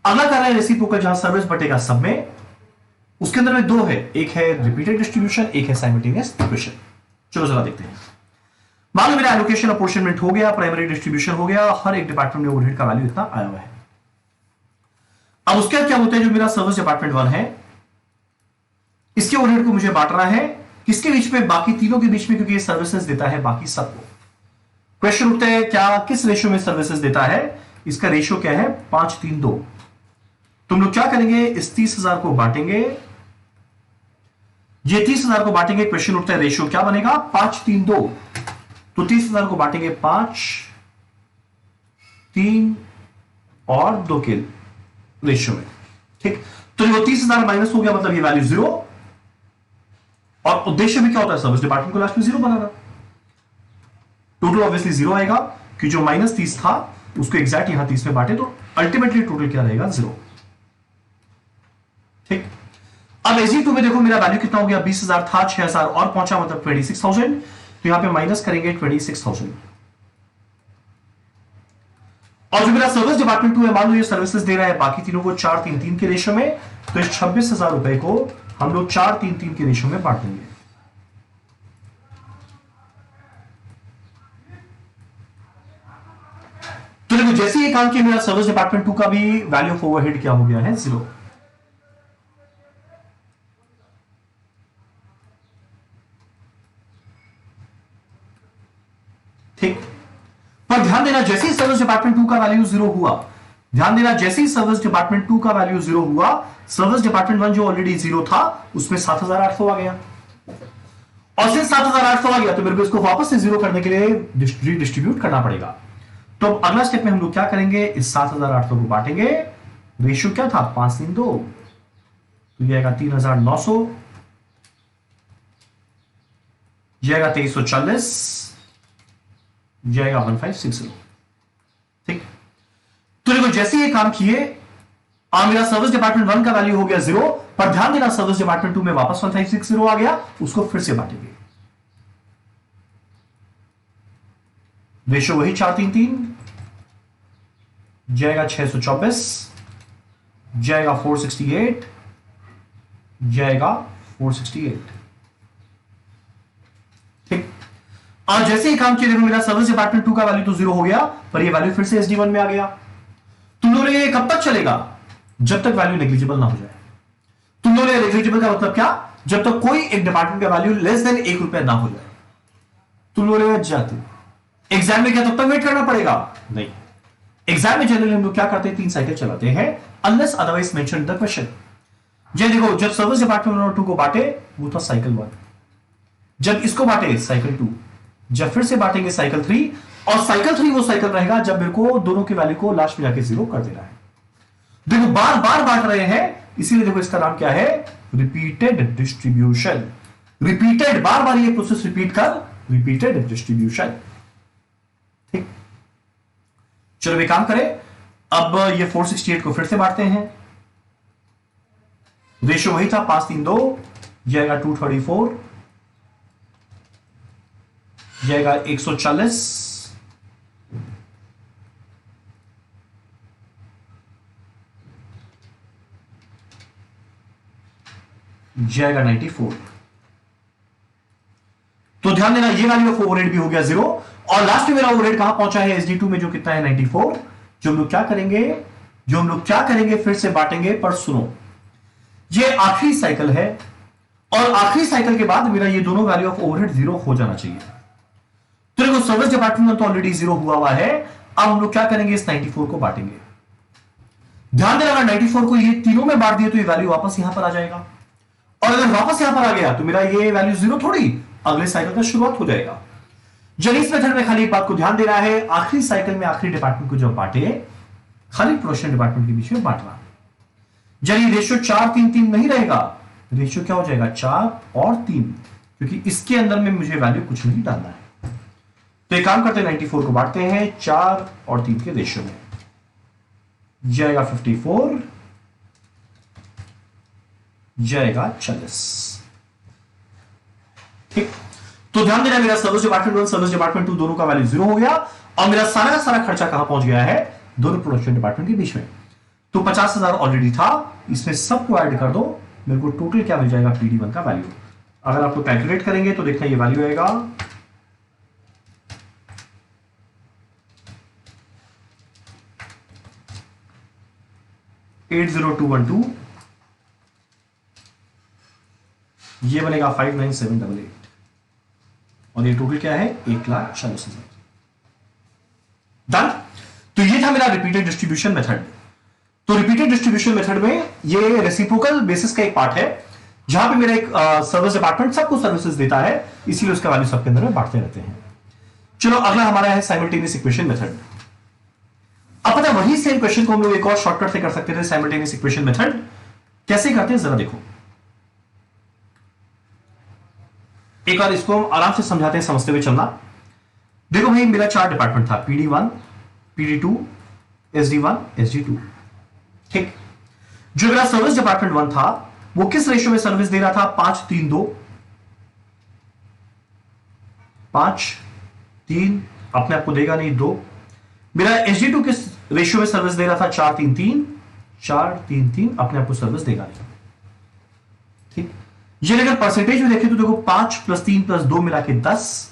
अगला कर रहा है रेसिप्रोकल, जहां सर्विस बटेगा सब में। उसके अंदर में दो है, एक है रिपीटेड डिस्ट्रीब्यूशन, एक है साइमल्टेनियस इक्वेशन। चलो जरा देखते हैं। मान लो मेरा एलोकेशन अपोर्शनमेंट हो गया, प्राइमरी डिस्ट्रीब्यूशन हो गया, हर एक डिपार्टमेंट में ओवरहेड का वैल्यू इतना आया हुआ है। अब उसके बाद क्या होता है, जो मेरा सर्विस डिपार्टमेंट 1 है, इसके ओवरहेड को मुझे बांटना है किसके बीच में, बाकी तीनों के बीच में, क्योंकि ये सर्विसेज देता है बाकी सबको। क्वेश्चन उठता है क्या, किस रेशियो में सर्विसेज देता है, इसका रेशियो क्या है, 5-3-2। तुम लोग क्या करेंगे, इस 30,000 को बांटेंगे, ये 30,000 को बांटेंगे। क्वेश्चन उठता है रेशियो क्या बनेगा, 5-3-2। तो 30,000 को बांटेंगे 5, 3 और 2 के रेशियो में। ठीक, तो ये 30,000 माइनस हो गया, मतलब ये वैल्यू 0। और उद्देश्य भी क्या होता है, सर्विस डिपार्टमेंट को लास्ट में 0 बनाना। टोटल ऑब्वियसली 0 आएगा, कि जो -30 था उसको एग्जैक्ट यहां 30 में बांटे तो अल्टीमेटली टोटल क्या रहेगा, 0। ठीक, अब SG2 में देखो मेरा वैल्यू कितना हो गया, 20,000 था, 6,000 और पहुंचा, मतलब 26,000। तो यहां पे माइनस करेंगे 26,000। और जो मेरा सर्विस डिपार्टमेंट 2 है, मान लो ये सर्विसेज दे रहा है बाकी तीनों को 4-3-3 के रेशियो में, तो इस 26,000 रुपए को हम लोग 4-3-3 के रेशियो में बांट देंगे। तो देखो जैसे ये काम किया, मेरा सर्विस डिपार्टमेंट 2 का भी वैल्यू ऑफ ओवरहेड क्या हो गया है, 0। ठीक, पर ध्यान देना जैसे ही सर्विस डिपार्टमेंट 2 का वैल्यू 0 हुआ, ध्यान देना जैसे ही सर्विस डिपार्टमेंट 2 का वैल्यू 0 हुआ, सर्विस डिपार्टमेंट 1 जो ऑलरेडी 0 था उसमें 7,800 आ गया। और सिर्फ 7,800 आ गया तो मेरे को इसको वापस से 0 करने के लिए डिस्ट्रीब्यूट करना पड़ेगा। तो अगला स्टेप में हम लोग क्या करेंगे, इस 7,800 को बांटेंगे। रेशियो क्या था, 5-3-2, तो ये आएगा 3,900, जाएगा 2340, जाएगा 1560। ठीक, तो देखो जैसे ये काम किए, मेरा सर्विस डिपार्टमेंट 1 का वैल्यू हो गया 0, पर ध्यान देना सर्विस डिपार्टमेंट 2 में वापस 1560 आ गया, उसको फिर से बांटेंगे। रेशियो वही 4-3-3, जाएगा 624, जाएगा 468, जाएगा 468। ठीक, और जैसे ही काम किया, देखो मेरा सर्विस डिपार्टमेंट 2 का वैल्यू तो 0 हो गया, पर ये वैल्यू फिर से SD1 में आ गया। तुम लोग ये कब तक चलेगा, जब तक वैल्यू नेग्लिजिबल ना हो जाए। तुम लोग नेग्लिजिबल का मतलब क्या, जब तक कोई एक डिपार्टमेंट का वैल्यू लेस देन ₹1 ना हो जाए। तुम लोग जाते एग्जाम में क्या तब तक वेट करना पड़ेगा, नहीं। एग्जाम में जनरली हम लोग क्या करते हैं, 3 साइकिल चलाते हैं, unless otherwise mention the question. ये देखो जब सर्विस डिपार्टमेंट 1 और 2 को बांटे वो था साइकिल 1, जब इसको बांटे साइकिल 2, जब फिर से बांटेंगे साइकिल 3, और साइकिल 3 वो साइकिल रहेगा जब मेरे को दोनों की वैल्यू को लास्ट में जाके 0 कर देना है। देखो बार बार बांट रहे हैं, इसीलिए देखो इसका नाम क्या है, रिपीटेड डिस्ट्रीब्यूशन। रिपीटेड, बार बार ये प्रोसेस रिपीट कर, रिपीटेड डिस्ट्रीब्यूशन। ठीक, चलो एक काम करें, अब ये 468 को फिर से बांटते हैं। रेशियो वही था 5-3-2, जाएगा 234, जाएगा 140, जाएगा 94। तो ध्यान देना ये वैल्यू ऑफ ओवरहेड भी हो गया 0, और लास्ट में मेरा ओवरहेड कहां पहुंचा है, SD2 में जो कितना है 94, जो हम लोग क्या करेंगे फिर से बांटेंगे, पर सुनो, ये आखिरी साइकिल है और आखिरी साइकिल के बाद मेरा ये दोनों वैल्यू ऑफ ओवरहेड 0 हो जाना चाहिए। तो देखो सर्विस डिपार्टमेंट में तो ऑलरेडी 0 हुआ है। अब हम लोग क्या करेंगे, इस 94 को बांटेंगे। ध्यान देना, अगर 94 को ये तीनों में बांट दिए तो ये वैल्यू वापस यहां पर आ जाएगा, और अगर वापस यहां पर आ गया तो मेरा ये वैल्यू 0 थोड़ी, अगले साइकिल का शुरुआत हो जाएगा। जनीस मेथड में खाली एक बात को ध्यान देना है, आखिरी साइकिल में आखिरी डिपार्टमेंट को जब बांटे, खाली प्रोडक्शन डिपार्टमेंट के बीच में बांटना। जब रेशियो 4-3-3 नहीं रहेगा, रेशियो क्या हो जाएगा 4 और 3, क्योंकि इसके अंदर में मुझे वैल्यू कुछ नहीं डालना है। तो एक काम करते हैं, 94 को बांटते हैं 4 और 3 के रेशियो में, जाएगा 54, जाएगा 40। ठीक, तो ध्यान देना, मेरा सर्विस डिपार्टमेंट 1 सर्विस डिपार्टमेंट 2 दोनों का वैल्यू 0 हो गया, और मेरा सारा का सारा खर्चा कहां पहुंच गया है, दोनों प्रोडक्शन डिपार्टमेंट के बीच में। तो 50,000 ऑलरेडी था, इसमें सबको ऐड कर दो, मेरे को टोटल क्या मिल जाएगा PD1 का वैल्यू। अगर आप लोग कैलकुलेट करेंगे तो देखना ये वैल्यू आएगा 80212, ये बनेगा 59788, और ये टोटल क्या है 1,40,000। डन। तो ये था मेरा रिपीटेड डिस्ट्रीब्यूशन मेथड। तो रिपीटेड डिस्ट्रीब्यूशन मेथड में ये रेसिप्रोकल बेसिस का एक पार्ट है, जहां पे मेरा एक सर्विस डिपार्टमेंट सबको सर्विसेज देता है, इसीलिए उसका वैल्यू सबके अंदर में बांटते रहते हैं। चलो अगला हमारा है साइमल्टेनियस इक्वेशन मेथड। अब पता है वही सेम क्वेश्चन को हम लोग एक और शॉर्टकट से कर सकते थे, साइमल्टेनियस इक्वेशन मेथड। कैसे करते हैं जरा देखो, एक बार इसको हम आराम से समझाते हैं, समझते हुए चलना। देखो भाई, मेरा 4 डिपार्टमेंट था, PD1, PD2, SD1, SD2। ठीक, जो मेरा सर्विस डिपार्टमेंट 1 था वो किस रेशियो में सर्विस दे रहा था, 5-3-2, 5-3 अपने आप को देगा नहीं 2। मेरा SD2 किस रेशियो में सर्विस दे रहा था, 4-3-3, 4-3-3 अपने आप को सर्विस देगा नहीं। ठीक, ये अगर परसेंटेज में देखें तो देखो 5 + 3 + 2 मिला के 10,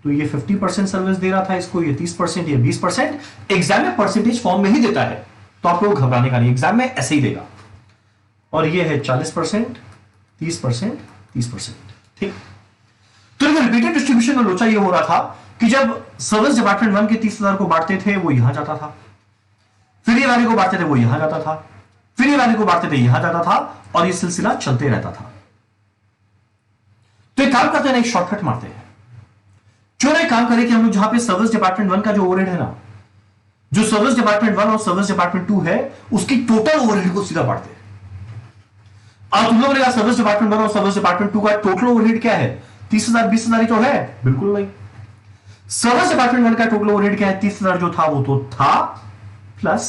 तो ये 50% सर्विस दे रहा था इसको, ये 30%, ये 20%। एग्जाम में परसेंटेज फॉर्म में ही देता है, तो आप लोग घबराने का नहीं, एग्जाम में ऐसे ही देगा। और ये है 40%, 30%, 30%। ठीक, तो रिपीटेड डिस्ट्रीब्यूशन में लोचा ये हो रहा था कि जब सर्विस डिपार्टमेंट 1 के 30,000 को बांटते थे वो यहां जाता था, फिर ये वाले को बांटते थे वो यहां जाता था, फिर ये वाले को बांटते थे यहां जाता था, और ये सिलसिला चलते रहता था। तो एक काम करते हैं ना, एक शॉर्टकट मारते हैं। क्यों ना एक काम करें कि हम लोग जहां पे सर्विस डिपार्टमेंट 1 का जो ओवरहेड है ना, जो सर्विस डिपार्टमेंट 1 और सर्विस डिपार्टमेंट 2 है, उसकी टोटल ओवरहेड को सीधा बांटते हैं। अब तुम लोगों ने कहा सर्विस डिपार्टमेंट 1 और सर्विस डिपार्टमेंट 2 का टोटल ओवरहेड क्या है, 30,000 20,000 ही तो है, बिल्कुल नहीं। सर्विस डिपार्टमेंट 1 का टोटल ओवरहेड क्या है, 30,000 जो था वो तो था, प्लस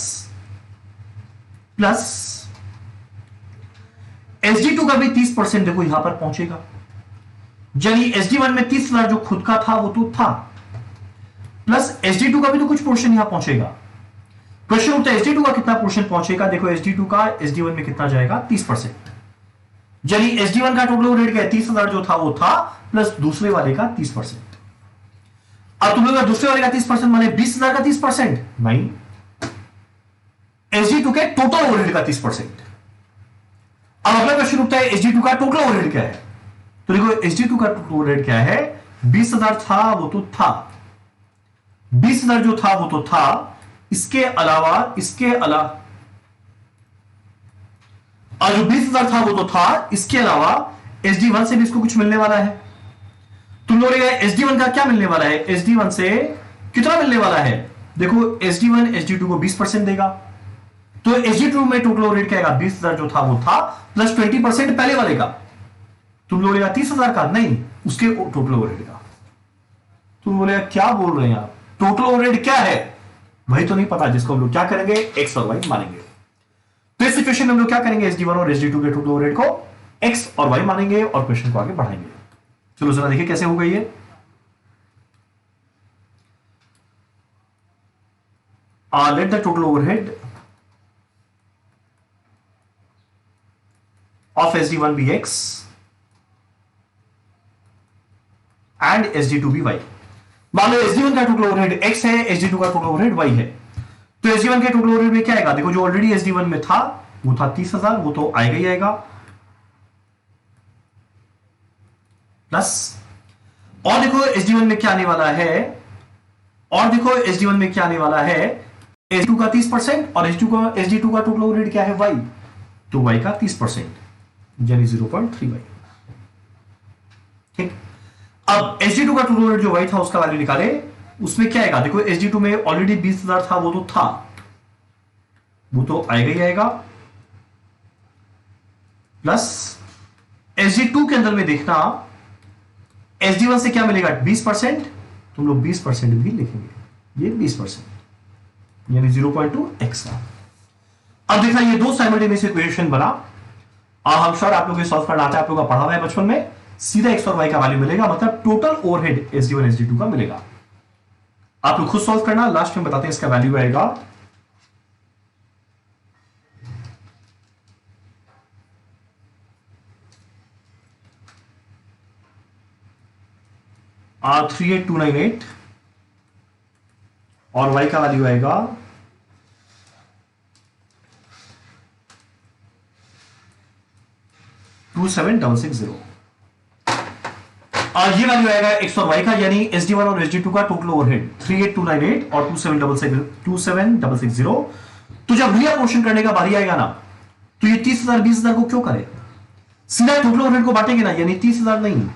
SD2 का भी 30% देखो यहां पर पहुंचेगा, यानी SD1 में 30,000 जो खुद का था वो तो था, प्लस SD2 का भी तो कुछ पोर्शन यहां पहुंचेगा। क्वेश्चन उठता है SD2 का कितना पोर्शन पहुंचेगा, देखो SD2 का SD1 में कितना जाएगा, 30%, यानी SD1 का टोटल ओवरहेड क्या है, 30,000 जो था वो था, प्लस दूसरे वाले का 30%। अब तुम लोग दूसरे वाले का 30% माने 20,000 का 30%, नहीं, SD2 के टोटल ओवरहेड का 30%। अब अगला क्वेश्चन उठता है SD2 का टोटल ओवरहेड क्या है, तो देखो SD2 का टोटल ओवरहेड क्या है, 20,000 था वो तो था, 20,000 जो था वो तो था, इसके अलावा और जो 20,000 था वो तो था, इसके अलावा SD1 से भी इसको कुछ मिलने वाला है। तुम लोग SD1 का क्या मिलने वाला है, SD1 से कितना मिलने वाला है, देखो SD1 SD2 को 20% देगा, तो SD2 में टोटल ओवरहेड क्या आएगा, 20,000 जो था वो था, प्लस 20% पहले वाले का, तुम बोलेगा 30,000 का, नहीं उसके टोटल ओवरहेड का। तुम बोलेगा क्या बोल रहे हैं आप, टोटल ओवरहेड क्या है, वही तो नहीं पता, जिसको हम लोग क्या करेंगे, एक्स और वाई मानेंगे। तो इस सिचुएशन में हम लोग क्या करेंगे, SD1 और SD2 के टोटल ओवरहेड को एक्स और वाई मानेंगे और क्वेश्चन को आगे बढ़ाएंगे। चलो जरा देखिए कैसे होगा ये। Let the total overhead of SD1 be x and SD2 be y। मान लो SD1 का टोटल ओवरहेड x है, SD2 का टोटल ओवरहेड y है, तो SD1 के टोटल ओवरहेड में क्या आएगा, देखो जो ऑलरेडी SD1 में था वो था 30,000, वो तो आएगा ही आएगा, प्लस और देखो SD1 में क्या आने वाला है, और देखो SD1 में क्या आने वाला है, SD2 का 30% और SD2 का टोटल ओवरहेड क्या है y, तो y का 30% यानी 0.3y। ठीक, अब SD2 का टोटल ओवरहेड जो y था उसका वैल्यू निकाले, उसमें क्या आएगा, देखो SD2 में ऑलरेडी 20,000 था, वो तो आएगा ही आएगा, प्लस SD2 के अंदर में देखना SD1 से क्या मिलेगा 20%, तुम लोग 20% भी लिखेंगे, ये 20% यानी 0.2 एक्स्ट्रा। अब देखना ये दो साइमल्टेनियस इक्वेशन बना, हम श्योर आप लोग ये सॉल्व करना आता है, आप लोग का पढ़ा हुआ है बचपन में, सीधा एक्स और वाई का वैल्यू मिलेगा, मतलब टोटल ओवरहेड SD1 SD2 का मिलेगा। आप लोग खुद सॉल्व करना, लास्ट में बताते हैं इसका वैल्यू आएगा 38298 और y का वैल्यू आएगा 27660। और ये वैल्यू आएगा x और y का, यानी SD1 और SD2 का टोटल ओवरहेड 38298 और 27660। तो जब रीअपोर्शन करने का बारी आएगा ना, तो ये 30,000 20,000 को क्यों करे, सीधा टोटल ओवरहेड को बांटेंगे ना, यानी 30,000 नहीं,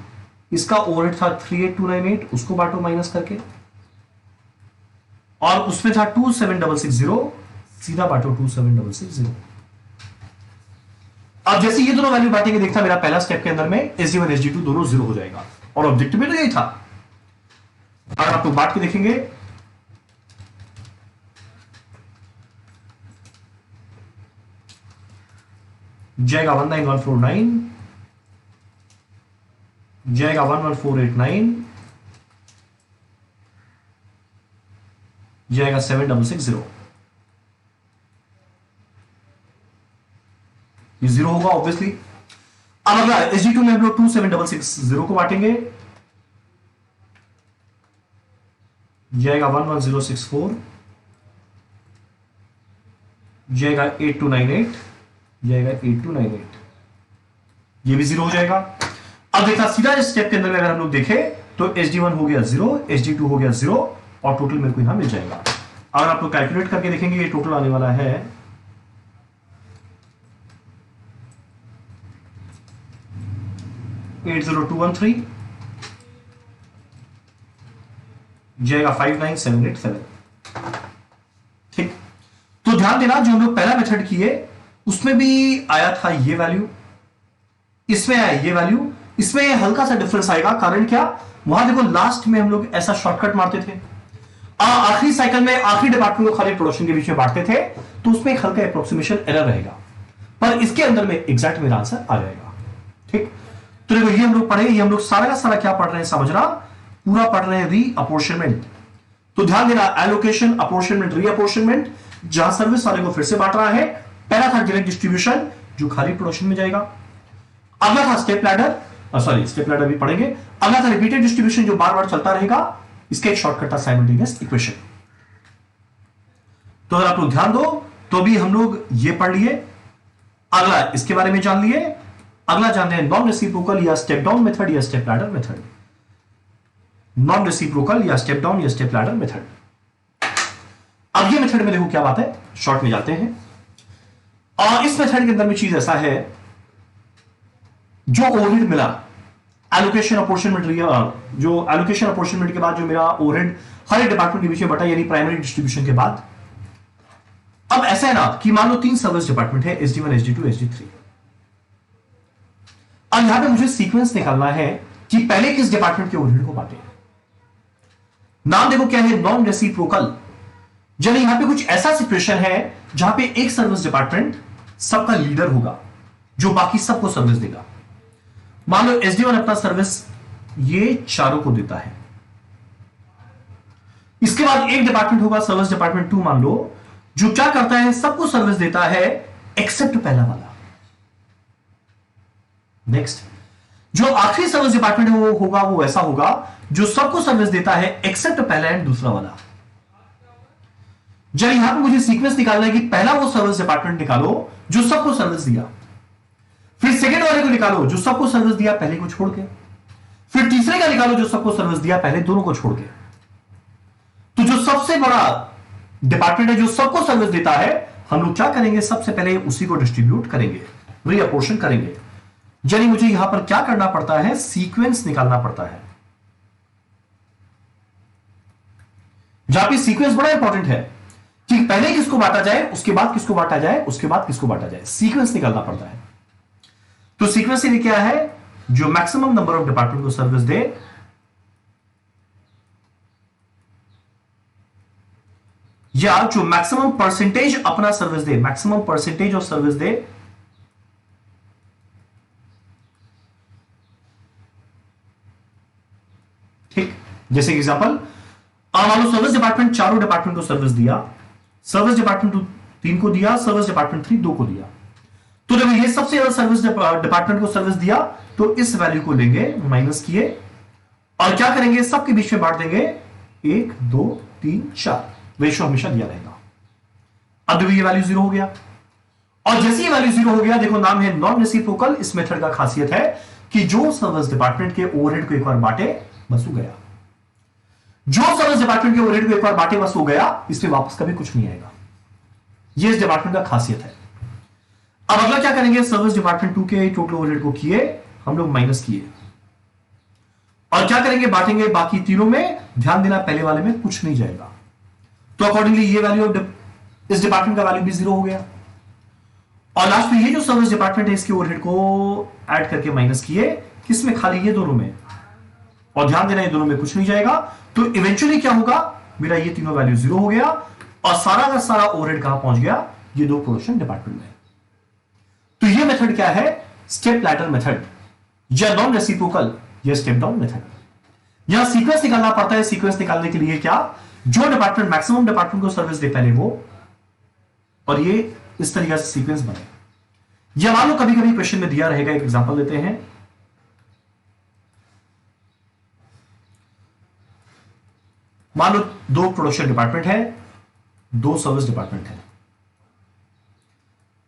इसका ओवरहेड था 38298, उसको बांटो माइनस करके, और उसमें था 27660, सीधा बांटो 27660। अब जैसे ये दोनों वैल्यू बांटेंगे, देखता मेरा पहला स्टेप के अंदर में SD1 SD2 दोनों 0 हो जाएगा, और ऑब्जेक्टिव में तो यही था। अगर आप लोग बांट के देखेंगे, जाएगा 19149, जाएगा 11489, जाएगा 7660, ये 0 होगा ऑब्वियसली। अब अगर SD2 में हम लोग 27660 को बांटेंगे, जाएगा 11064, जाएगा 8298, जाएगा 8298, ये भी 0 हो जाएगा। अब देखा सीधा इस स्टेप के अंदर में अगर हम लोग देखें तो SD1 हो गया 0, SD2 हो गया 0, और टोटल मेरे को यहां मिल जाएगा। अगर आप लोग कैलकुलेट करके देखेंगे, ये टोटल आने वाला है 80213, जाएगा 59787। ठीक, तो ध्यान देना जो हम लोग पहला मेथड किए उसमें भी आया था ये वैल्यू, इसमें आया ये वैल्यू, इसमें हल्का सा डिफरेंस आएगा। कारण क्या, वहां देखो लास्ट में हम लोग ऐसा शॉर्टकट मारते थे, आखिरी साइकिल में आखिरी डिपार्टमेंट को खाली प्रोडक्शन के बीच में बांटते थे, तो उसमें एक हल्का अप्रोक्सीमेशन एरर रहेगा, पर इसके अंदर में एग्जैक्ट मेरा आंसर आ जाएगा। ठीक, तो देखो ये हम लोग पढ़े, ये हम लोग सारा का सारा क्या पढ़ रहे हैं समझना, पूरा पढ़ रहे हैं रीअपोर्शनमेंट। तो ध्यान देना, एलोकेशन, अपोर्शनमेंट, रीअपोर्शनमेंट, जहां सर्विस वाले को फिर से बांट रहा है। पहला था डायरेक्ट डिस्ट्रीब्यूशन जो खाली प्रोडक्शन में जाएगा, अगला था स्टेप लैडर, स्टेप लैडर भी पढ़ेंगे, अगला था रिपीटेड डिस्ट्रीब्यूशन जो बार बार चलता रहेगा, इसका एक शॉर्टकट था साइमल्टेनियस इक्वेशन। तो अगर आप लोग ध्यान दो तो भी हम लोग ये पढ़ लिए, अगला इसके बारे में जान लिए, अगला जानते हैं नॉन रेसिप्रोकल या स्टेप डाउन मेथड या step ladder method. Non reciprocal या स्टेप डाउन या स्टेप लैडर मेथड। अब ये मेथड में देखो क्या बात है, शॉर्ट में जाते हैं। और इस मेथड के अंदर में चीज ऐसा है, जो ओवरहेड मिला एलोकेशन अपॉर्चुनिट, जो एलोकेशन अपॉर्चुनिट के बाद जो मेरा ओवरहेड हर एक डिपार्टमेंट के बीच में बटा, यानी प्राइमरी डिस्ट्रीब्यूशन के बाद। अब ऐसा है ना कि मान लो 3 सर्विस डिपार्टमेंट है, SD1 SD2 SD3। अब यहां पे मुझे सीक्वेंस निकालना है कि पहले किस डिपार्टमेंट के ओवरहेड को बांटे। नाम देखो क्या है, नॉन रेसिप्रोकल। यानी यहां पे कुछ ऐसा सिचुएशन है जहां पे एक सर्विस डिपार्टमेंट सबका लीडर होगा जो बाकी सबको सर्विस देगा। मान लो SD1 अपना सर्विस ये चारों को देता है, इसके बाद एक डिपार्टमेंट होगा सर्विस डिपार्टमेंट 2 मान लो, जो क्या करता है, सबको सर्विस देता है एक्सेप्ट पहला वाला। नेक्स्ट, जो आखिरी सर्विस डिपार्टमेंट है वो होगा, वो ऐसा होगा जो सबको सर्विस देता है एक्सेप्ट पहला एंड दूसरा वाला। जब यहां पर मुझे सीक्वेंस निकालना है कि पहला वो सर्विस डिपार्टमेंट निकालो जो सबको सर्विस दिया, फिर सेकंड वाले को निकालो जो सबको सर्विस दिया पहले को छोड़ के, फिर तीसरे का निकालो जो सबको सर्विस दिया पहले दोनों को छोड़ के। तो जो सबसे बड़ा डिपार्टमेंट है जो सबको सर्विस देता है, हम लोग क्या करेंगे, सबसे पहले उसी को डिस्ट्रीब्यूट करेंगे, रीअपोर्शन करेंगे। यानी मुझे यहां पर क्या करना पड़ता है, सीक्वेंस निकालना पड़ता है। जहां पे सीक्वेंस बड़ा इंपॉर्टेंट है कि पहले किसको बांटा जाए, उसके बाद किसको बांटा जाए, उसके बाद किसको बांटा जाए, सीक्वेंस निकालना पड़ता है। तो सीक्वेंस ये क्या है, जो मैक्सिमम नंबर ऑफ डिपार्टमेंट को सर्विस दे, या जो मैक्सिमम परसेंटेज अपना सर्विस दे, मैक्सिमम परसेंटेज ऑफ सर्विस दे, ठीक। जैसे एग्जांपल, मान लो सर्विस डिपार्टमेंट चारों डिपार्टमेंट को सर्विस दिया, सर्विस डिपार्टमेंट 3 को दिया, सर्विस डिपार्टमेंट 3 2 को दिया। तो जब ये सबसे ज्यादा सर्विस डिपार्टमेंट को सर्विस दिया तो इस वैल्यू को लेंगे, माइनस किए, और क्या करेंगे, सबके बीच में बांट देंगे, 1 2 3 4, रेशो हमेशा दिया रहेगा। अब देखो ये वैल्यू 0 हो गया, और जैसे ही वैल्यू 0 हो गया, देखो नाम है नॉन रेसिप्रोकल। इस मेथड का खासियत है कि जो सर्विस डिपार्टमेंट के ओवरहेड को एक बार बांटे बस हो गया, जो सर्विस डिपार्टमेंट के ओवरहेड को एक बार बांटे बस हो गया, इसमें वापस कभी कुछ नहीं आएगा। ये इस डिपार्टमेंट का खासियत है। अब अगला क्या करेंगे, सर्विस डिपार्टमेंट 2 के टोटल ओवरहेड को किए हम लोग, माइनस किए, और क्या करेंगे, बांटेंगे बाकी तीनों में। ध्यान देना पहले वाले में कुछ नहीं जाएगा, तो अकॉर्डिंगली ये वैल्यू इस डिपार्टमेंट का वैल्यू भी 0 हो गया, और लास्ट में ये जो सर्विस डिपार्टमेंट है इसके ओवरहेड को ऐड करके माइनस किए, किसमें, खाली ये दोनों में, और ध्यान देना ये दोनों में कुछ नहीं जाएगा। तो इवेंचुअली क्या होगा, मेरा ये तीनों वैल्यू 0 हो गया, और सारा का सारा ओवरहेड कहां पहुंच गया, ये दो प्रोडक्शन डिपार्टमेंट में। तो ये मेथड क्या है, स्टेप लैडर मेथड, या नॉन रेसिप्रोकल, या स्टेप डाउन मेथड। यहां सीक्वेंस निकालना पड़ता है। सीक्वेंस निकालने के लिए क्या, जो डिपार्टमेंट मैक्सिमम डिपार्टमेंट को सर्विस दे पहले वो, और ये इस तरीके से सीक्वेंस बने। या मान लो कभी कभी क्वेश्चन में दिया रहेगा, एक एग्जांपल लेते हैं, मान लो 2 प्रोडक्शन डिपार्टमेंट है, 2 सर्विस डिपार्टमेंट है।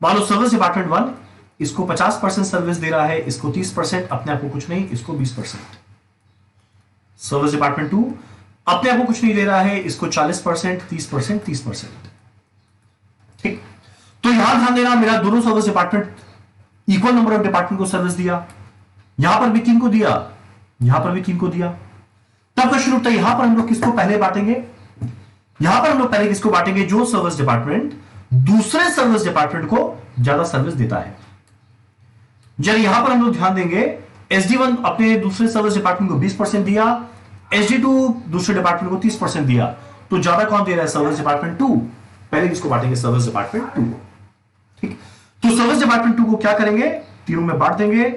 मान लो सर्विस डिपार्टमेंट 1 इसको 50% सर्विस दे रहा है, इसको 30%, अपने आप को कुछ नहीं, इसको 20%। सर्विस डिपार्टमेंट 2 अपने आप को कुछ नहीं दे रहा है, इसको 40%, 30%, 30%। ठीक, तो यहां ध्यान देना, मेरा दोनों service department equal number of department को सर्विस दिया, यहां पर भी 3 को दिया, यहां पर भी 3 को दिया। तब क्वेश्चन उठता है, यहां पर हम लोग किसको पहले बांटेंगे, यहां पर हम लोग पहले किसको बांटेंगे, जो सर्विस डिपार्टमेंट दूसरे सर्विस डिपार्टमेंट को ज्यादा सर्विस देता है। जब यहां पर हम लोग ध्यान देंगे, SD1 अपने दूसरे सर्विस डिपार्टमेंट को 20% दिया, SD2 दूसरे डिपार्टमेंट को 30% दिया, तो ज्यादा कौन दे रहा है, सर्विस डिपार्टमेंट 2। पहले किसको बांटेंगे, सर्विस डिपार्टमेंट 2 को। ठीक, तो सर्विस डिपार्टमेंट 2 को क्या करेंगे, तीनों में बांट देंगे,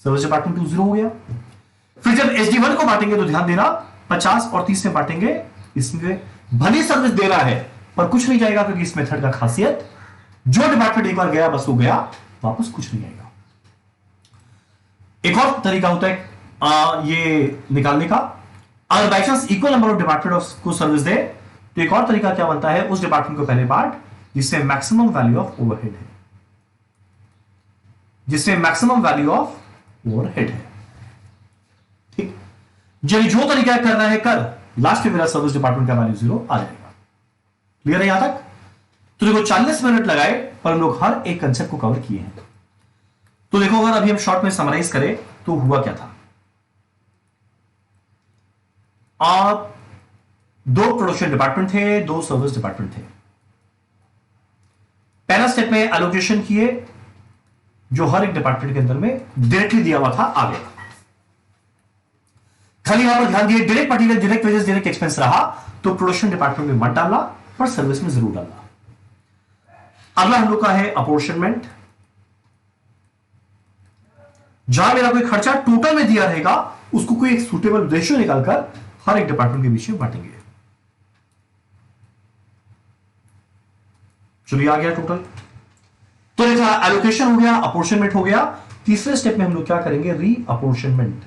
सर्विस डिपार्टमेंट 2 0 हो गया। फिर जब SD1 को बांटेंगे तो ध्यान देना 50 और 30 में बांटेंगे, इसमें भली सर्विस दे रहा है पर कुछ नहीं जाएगा, क्योंकि इस मेथड का खासियत, जो डिपार्टमेंट एक बार गया बस हो गया, वापस कुछ नहीं आएगा। एक और तरीका होता है ये निकालने का, अगर by chance equal number of department को सर्विस दे, तो एक और तरीका क्या बनता है, उस डिपार्टमेंट को पहले बांट जिससे मैक्सिमम वैल्यू ऑफ ओवरहेड है, जिससे मैक्सिमम वैल्यू ऑफ ओवरहेड है। ठीक, जब जो तरीका करना है कर, लास्ट में मेरा सर्विस डिपार्टमेंट का वैल्यू 0 आ जाएगा। क्लियर है यहां तक? तो देखो 40 मिनट लगाए पर हम लोग हर एक कंसेप्ट को कवर किए हैं। तो देखो अगर अभी हम शॉर्ट में समराइज करें तो हुआ क्या था, आप 2 प्रोडक्शन डिपार्टमेंट थे, 2 सर्विस डिपार्टमेंट थे। पहला स्टेप में एलोकेशन किए, जो हर एक डिपार्टमेंट के अंदर में डायरेक्टली दिया हुआ था आ गया। खाली यहां पर ध्यान दिए, direct material, direct wages, direct expense रहा तो प्रोडक्शन डिपार्टमेंट में मत डालना, पर सर्विस में जरूर डालना। अगला हम लोग का है अपॉर्शनमेंट, जहां मेरा कोई खर्चा टोटल में दिया रहेगा उसको कोई एक सूटेबल रेशियो निकालकर हर एक डिपार्टमेंट के बीच में बांटेंगे। चलिए आ गया टोटल। तो देखा एलोकेशन हो गया, अपॉर्शनमेंट हो गया। तीसरे स्टेप में हम लोग क्या करेंगे, री अपॉर्शनमेंट।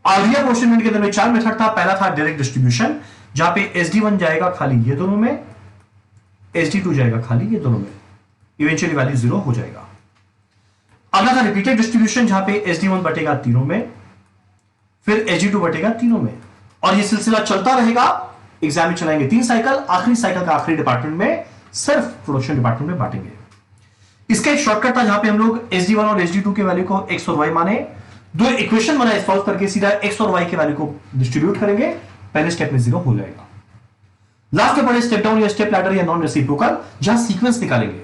री अपॉर्शनमेंट के अंदर में 4 मेथड था। पहला था डायरेक्ट डिस्ट्रीब्यूशन, जहां पे SD1 जाएगा खाली ये दोनों में, SD2 जाएगा खाली ये दोनों में, इवेंचुअली वैल्यू 0 हो जाएगा। अगला था रिपीटेड डिस्ट्रीब्यूशन, जहां पे SD1 बटेगा तीनों में, फिर SD2 बटेगा तीनों में, और ये सिलसिला चलता रहेगा। एग्जाम में चलाएंगे 3 साइकिल, आखिरी साइकिल का आखिरी डिपार्टमेंट में सिर्फ प्रोडक्शन डिपार्टमेंट में बांटेंगे। इसका एक शॉर्टकट था, जहां पे हम लोग SD1 और SD2 के वैल्यू को x और y माने, दो इक्वेशन बनाए सॉल्व करके सीधा x और y के वैल्यू को डिस्ट्रीब्यूट करेंगे, पहले स्टेप में 0 हो जाएगा। लास्ट में पढ़े स्टेप डाउन या स्टेप लैडर या नॉन रेसिप्रोकल, जहां सीक्वेंस निकालेंगे।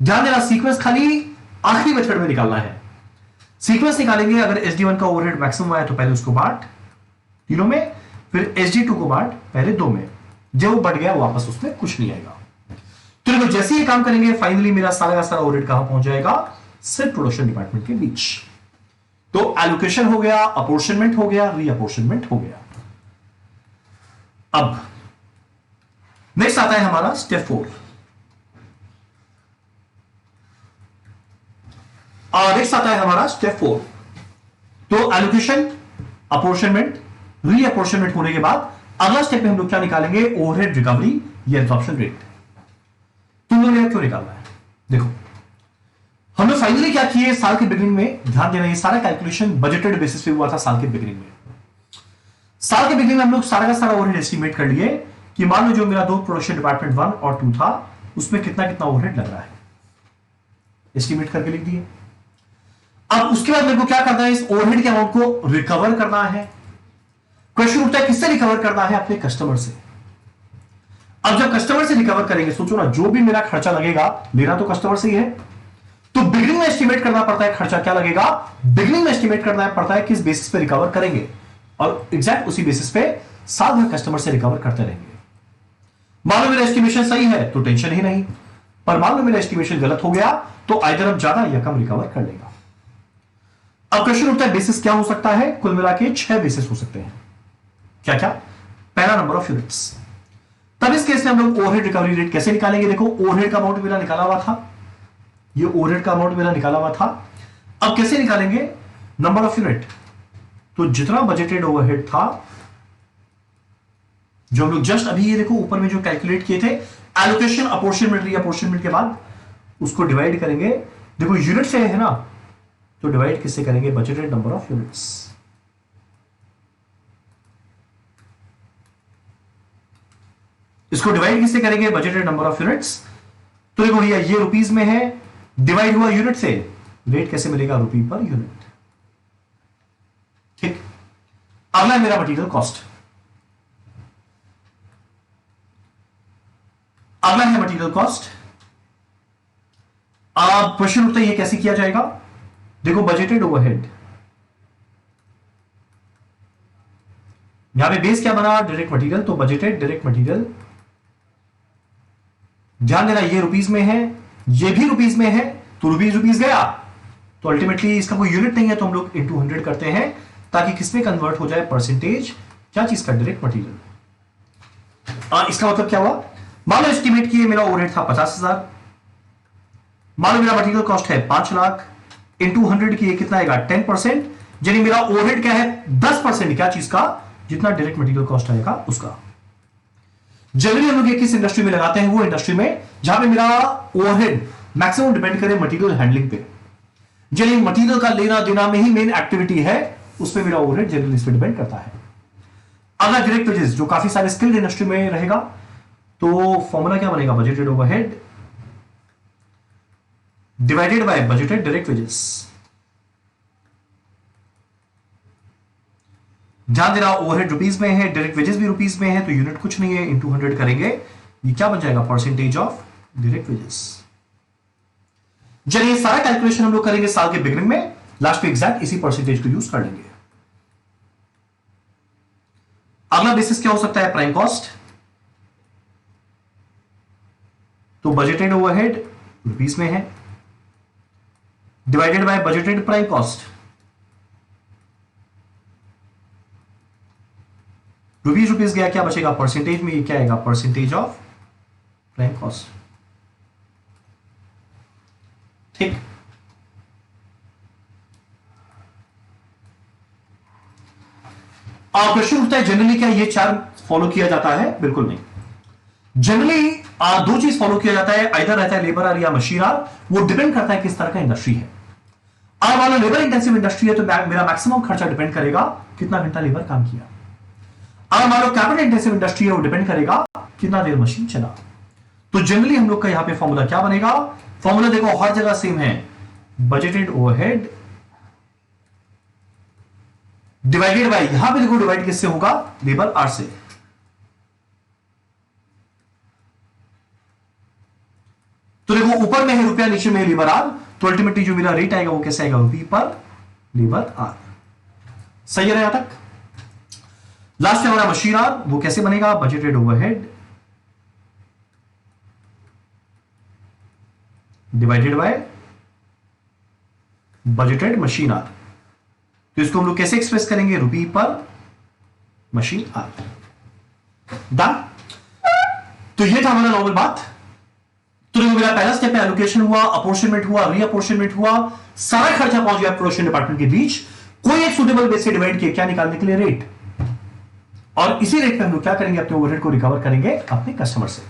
ध्यान देना, सीक्वेंस खाली आखिरी मेथड में निकालना है। सीक्वेंस निकालेंगे, अगर SD1 का ओवरहेड मैक्सिमम आया तो पहले उसको बांट तीनों में, फिर SD2 को बांट पहले 2 में, जो बढ़ गया वापस उसमें कुछ नहीं आएगा। तो देखो जैसे ये काम करेंगे, फाइनली मेरा सारा का सारा ओवरहेड कहां पहुंच जाएगा, सिर्फ प्रोडक्शन डिपार्टमेंट के बीच। तो एलोकेशन हो गया, अपॉर्शनमेंट हो गया, रीअपॉर्शनमेंट हो गया। अब नेक्स्ट आता है हमारा स्टेप 4। नेक्स्ट आता है हमारा स्टेप 4। तो एलोकेशन, अपॉर्शनमेंट, रीअपॉर्शनमेंट होने के बाद अगला स्टेप में हम लोग क्या निकालेंगे, ओवरहेड रिकवरी या एब्जॉर्प्शन रेट। तुम लोग क्यों निकालना है, देखो हमने फाइनली क्या किए साल के बिगिनिंग में, ध्यान देना ये सारा कैलकुलेशन बजटेड बेसिस पे हुआ था साल के बिगिनिंग में। साल के बिगिनिंग में हम लोग सारा का सारा ओवरहेड एस्टिमेट कर लिए कि मान लो जो मेरा दो प्रोडक्शन डिपार्टमेंट 1 और 2 था, उसमें कितना कितना ओवरहेड लग रहा है, एस्टिमेट करके लिख दिए। अब उसके बाद मेरे को क्या करना है, इस ओवरहेड के अमाउंट को रिकवर करना है। क्वेश्चन उठता है किससे रिकवर करना है, अपने कस्टमर से। अब जब कस्टमर से रिकवर करेंगे, सोचो ना, जो भी मेरा खर्चा लगेगा लेना तो कस्टमर से ही है, तो बिगिनिंग में एस्टिमेट करना पड़ता है खर्चा क्या लगेगा, बिगिनिंग में एस्टिमेट करना पड़ता है किस बेसिस पे रिकवर करेंगे, और एग्जैक्ट उसी बेसिस पे साल भर कस्टमर से रिकवर करते रहेंगे। मान लो मेरा एस्टिमेशन सही है तो टेंशन ही नहीं, पर मान लो मेरा एस्टिमेशन गलत हो गया तो आइदर हम ज्यादा या कम रिकवर कर लेगा। अब क्वेश्चन उठता है बेसिस क्या हो सकता है, कुल मिला के 6 बेसिस हो सकते हैं। क्या क्या, पहला नंबर ऑफ यूनिट्स। तब इस केस में हम लोग ओवरहेड रिकवरी रेट कैसे निकालेंगे, देखो ओवरहेड का अमाउंट मेरा निकाला हुआ था, ये ओवरहेड का अमाउंट मेरा निकाला हुआ था। अब कैसे निकालेंगे, नंबर ऑफ यूनिट, तो जितना बजटेड ओवरहेड था, जो हम लोग जस्ट अभी ये देखो ऊपर में जो कैलकुलेट किए थे, एलोकेशन, अपॉर्शनमेंट, रीअपॉर्शनमेंट के बाद उसको डिवाइड करेंगे। देखो यूनिट से है ना, तो डिवाइड किससे करेंगे, बजटेड नंबर ऑफ यूनिट्स। इसको डिवाइड किससे करेंगे, बजटेड नंबर ऑफ यूनिट्स। तो देखो भैया ये रुपीज में है, डिवाइड हुआ यूनिट से, रेट कैसे मिलेगा, रुपी पर यूनिट। ठीक, अगला है मेरा मटेरियल कॉस्ट। अगला है मटेरियल कॉस्ट। अब क्वेश्चन उठता है ये कैसे किया जाएगा, देखो बजटेड ओवरहेड, यहां पे बेस क्या बना, डायरेक्ट मटेरियल, तो बजटेड डायरेक्ट मटेरियल। ध्यान देना ये रुपीज में है, ये भी रुपीज में है, तो रुपीज रुपीज गया, तो अल्टीमेटली इसका कोई यूनिट नहीं है, तो हम लोग इंटू 100 करते हैं ताकि किसमें कन्वर्ट हो जाए, परसेंटेज, क्या चीज का, डायरेक्ट मटेरियल। इसका मतलब क्या हुआ, मान लो एस्टिमेट किए मेरा ओवरहेड था 50,000, मान लो मेरा मटेरियल कॉस्ट है 5 लाख, इंटू 100 किए कितना आएगा, 10%, यानी मेरा ओवरहेड क्या है, 10%, क्या चीज का, जितना डायरेक्ट मटेरियल कॉस्ट आएगा उसका। जनरली हम लोग ये किस इंडस्ट्री में लगाते हैं, वो इंडस्ट्री में जहां पे मेरा ओवरहेड मैक्सिमम डिपेंड करे मटेरियल हैंडलिंग पे, यानी मटेरियल का लेना देना में ही मेन एक्टिविटी है, उसमें मेरा ओवरहेड जनरली इस पे डिपेंड करता है। अगला डायरेक्ट वेजेस, जो काफी सारे स्किल्ड इंडस्ट्री में रहेगा, तो फॉर्मूला क्या बनेगा, budgeted overhead divided by budgeted direct wages. ध्यान देना ओवरहेड रुपीज में है, डायरेक्ट वेजेस भी रुपीज में है, तो यूनिट कुछ नहीं है, इंटू 100 करेंगे, ये क्या बन जाएगा, परसेंटेज ऑफ डायरेक्ट वेजेस। चलिए सारा कैलकुलेशन हम लोग करेंगे साल के बिगिनिंग में, लास्ट पे एग्जैक्ट इसी परसेंटेज को यूज कर लेंगे। अगला बेसिस क्या हो सकता है, प्राइम कॉस्ट, तो बजटेड ओवरहेड रुपीज में है, divided by budgeted prime cost, rupees rupees गया, क्या बचेगा, परसेंटेज में ये क्या आएगा, परसेंटेज ऑफ प्राइम कॉस्ट। ठीक, क्वेश्चन उठता है जनरली क्या ये चार फॉलो किया जाता है? बिल्कुल नहीं। जनरली दो चीज फॉलो किया जाता है, आइदर रहता है लेबर आर या मशीन आर, वो डिपेंड करता है किस तरह का इंडस्ट्री है। अब मान लो लेबर इंटेंसिव इंडस्ट्री है तो मेरा मैक्सिमम खर्चा डिपेंड करेगा कितना घंटा लेबर काम किया। अब मान लो कैपिटल इंटेंसिव इंडस्ट्री है, वो डिपेंड करेगा कितना देर मशीन चला। तो जनरली हम लोग का यहां पे फॉर्मूला क्या बनेगा? फॉर्मूला देखो हर जगह सेम है, बजटेड ओवरहेड डिवाइडेड बाय, यहां पे देखो डिवाइड किससे होगा? लेबर आर से। तो देखो ऊपर में है रुपया, नीचे में है लेबर आर, तो अल्टीमेटली जो मेरा रेट आएगा वो कैसे आएगा? रुपी पर लेबर आर। सही है यहां तक? लास्ट में हमारा मशीन आर, वो कैसे बनेगा? Budgeted overhead divided by budgeted machine hour. तो इसको हम लोग कैसे एक्सप्रेस करेंगे? रुपी पर मशीन आर। डन। तो ये था हमारा नॉर्मल बात। तो देखो मेरा पहला स्टेप है एलोकेशन हुआ, अपॉर्शनमेंट हुआ, रीअपॉर्शनमेंट हुआ, सारा खर्चा पहुंच गया प्रोडक्शन डिपार्टमेंट के बीच। कोई एक सुटेबल बेस से डिवाइड किया, क्या निकालने के लिए? रेट। और इसी रेट पे हम लोग क्या करेंगे? अपने ओवरहेड को रिकवर करेंगे अपने कस्टमर से।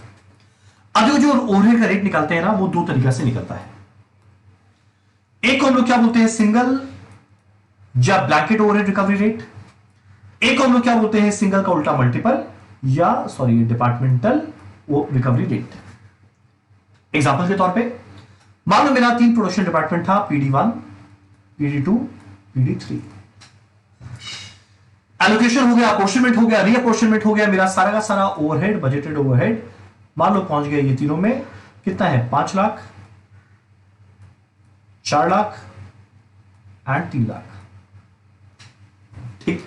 अब जो ओवरहेड का रेट निकालते हैं ना, वो दो तरीका से निकलता है। एक को हम लोग क्या बोलते हैं? सिंगल या ब्लैकेट ओवरहेड रिकवरी रेट। एक को हम लोग क्या बोलते हैं? सिंगल का उल्टा मल्टीपल या डिपार्टमेंटल रिकवरी रेट। एग्जांपल के तौर पे मान लो मेरा 3 प्रोडक्शन डिपार्टमेंट था, PD1, PD2, PD3। एलोकेशन हो गया, अपॉर्शनमेंट हो गया, रीअपॉर्शनमेंट हो गया, मेरा सारा का सारा ओवरहेड, बजटेड ओवरहेड मान लो पहुंच गया ये तीनों में कितना है? 5 लाख, 4 लाख एंड 3 लाख। ठीक,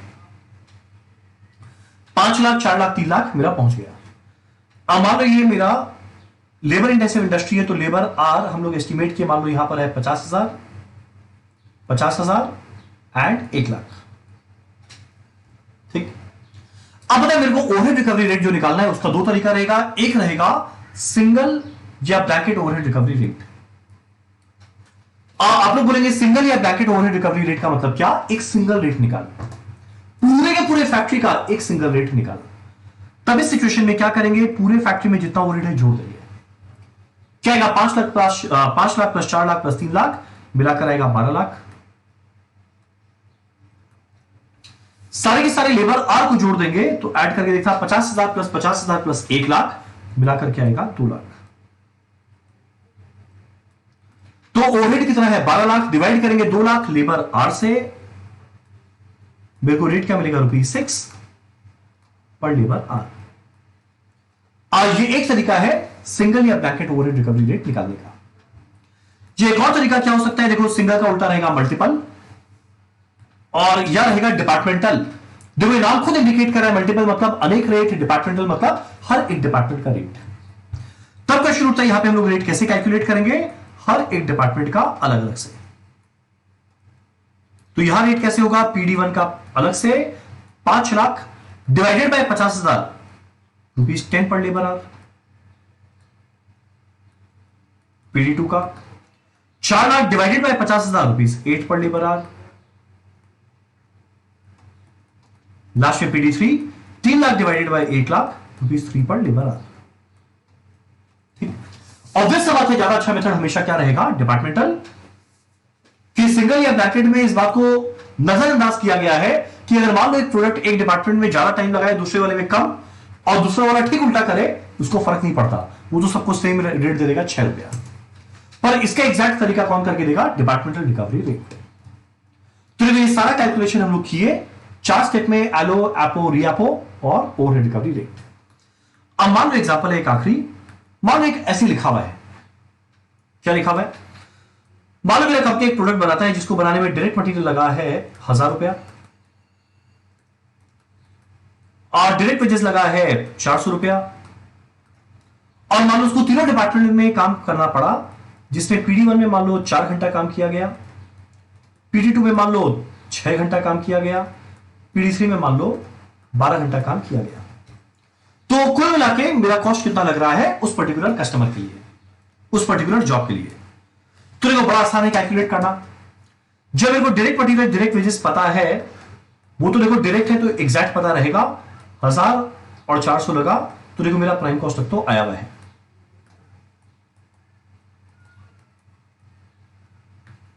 5 लाख, 4 लाख, 3 लाख मेरा पहुंच गया। अब मान लो ये मेरा लेबर इंटेंसिव इंडस्ट्री है, तो लेबर आर हम लोग एस्टिमेट किए, मान लो यहां पर है 50,000, 50,000 एंड 1 लाख। ठीक, अब बताए मेरे को ओवरहेड रिकवरी रेट जो निकालना है उसका दो तरीका रहेगा। एक रहेगा सिंगल या ब्रैकेट ओवरहेड रिकवरी रेट। आप लोग बोलेंगे सिंगल या ब्रैकेट ओवरहेड रिकवरी रेट का मतलब क्या? एक सिंगल रेट निकाल, पूरे के पूरे फैक्ट्री का एक सिंगल रेट निकाल। तब इस सिचुएशन में क्या करेंगे? पूरे फैक्ट्री में जितना ओवरहेड है जोड़ देंगे। क्या आएगा? 5 लाख प्लस 4 लाख प्लस 3 लाख मिलाकर आएगा 12 लाख। सारे के सारे लेबर आर को जोड़ देंगे तो ऐड करके देखा 50,000 प्लस 50,000 प्लस 1 लाख मिलाकर क्या आएगा? 2 लाख। तो ओवरहेड कितना है? 12 लाख। डिवाइड करेंगे 2 लाख लेबर आर से, मेरे को रेट क्या मिलेगा? ₹6 पर लेबर आर। आज ये एक तरीका है सिंगल या ब्रैकेट ओवरहेड रिकवरी रेट निकालने का। ये एक और तरीका क्या हो सकता है? देखो सिंगल का उल्टा रहेगा मल्टीपल और या रहेगा डिपार्टमेंटल। देखो ये नाम खुद इंडिकेट कर रहा है, मल्टीपल मतलब अनेक रेट, डिपार्टमेंटल मतलब हर एक डिपार्टमेंट का रेट। तब क्वेश्चन उठता है यहां पे हम लोग रेट कैसे कैलकुलेट करेंगे? हर एक डिपार्टमेंट का अलग अलग से। तो यहां रेट कैसे होगा? PD1 का अलग से 5 लाख डिवाइडेड बाय 50,000 रुपीज 10 पर लेबर आवर। PD2 का 4 लाख डिवाइडेड बाय 50,000 रुपीज 8 पर लेबर आवर। लास्ट में PD3 3 lakh divided bye 8 lakh rupees 3 पर लेबर आवर। ठीक, ऑब्वियस सा बात है, ज्यादा अच्छा मेथड हमेशा क्या रहेगा? डिपार्टमेंटल। कि सिंगल या ब्रैकेट में इस बात को नजरअंदाज किया गया है कि अगर मान लो एक प्रोडक्ट एक डिपार्टमेंट में ज्यादा टाइम लगाए, दूसरे वाले में कम, और दूसरा वाला ठीक उल्टा करे, उसको फर्क नहीं पड़ता, वो तो सबको सेम रेट दे देगा 6 रुपया। पर इसका एग्जैक्ट तरीका कौन करके देगा? Departmental recovery rate. तो ये सारा कैलकुलेशन हम लोग किए 4 स्टेप में, एलो, एपो, रियापो और ओवरहेड रिकवरी रेट। अब मान लो एग्जांपल है एक आखिरी, मान लो एक ऐसी लिखा हुआ है, क्या लिखा हुआ है? मान लो मेरा कंपनी एक प्रोडक्ट बनाता है जिसको बनाने में डायरेक्ट मटेरियल लगा है 1,000 रुपया और डायरेक्ट वेजेस लगा है 400 रुपया, और मान लो उसको तीनों डिपार्टमेंट में काम करना पड़ा, जिसमें PD1 में मान लो 4 घंटा काम किया गया, PD2 में मान लो 6 घंटा काम किया गया, PD3 में मान लो 12 घंटा काम किया गया। तो कुल मिला के मेरा कॉस्ट कितना लग रहा है उस पर्टिकुलर कस्टमर के लिए, उस पर्टिकुलर जॉब के लिए? तो देखो बड़ा आसान है कैलकुलेट करना। जब मेरे को डायरेक्ट मटेरियल डायरेक्ट वेजेस पता है वो तो देखो डायरेक्ट है तो एग्जैक्ट पता रहेगा, 1000 और 400 लगा तो देखो मेरा प्राइम कॉस्ट तक तो आया हुआ है।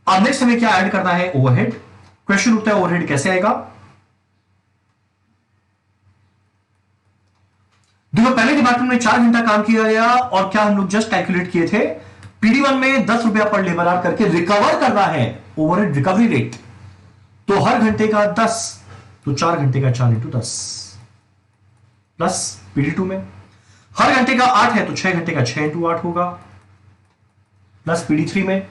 अब नेक्स्ट हमें क्या ऐड करना है, ओवरहेड। क्वेश्चन उठता है ओवरहेड कैसे आएगा। देखो पहले डिपार्टमेंट में 4 घंटा काम किया गया और क्या हम लोग जस्ट कैलकुलेट किए थे, PD1 में 10 रुपया पर लेबर आवर करके रिकवर करना है ओवरहेड रिकवरी रेट। तो हर घंटे का 10 तो 4 घंटे का 4 इंटू 10 प्लस PD2 में हर घंटे का 8 है तो 6 घंटे का 6 इंटू 8 होगा प्लस PD3 में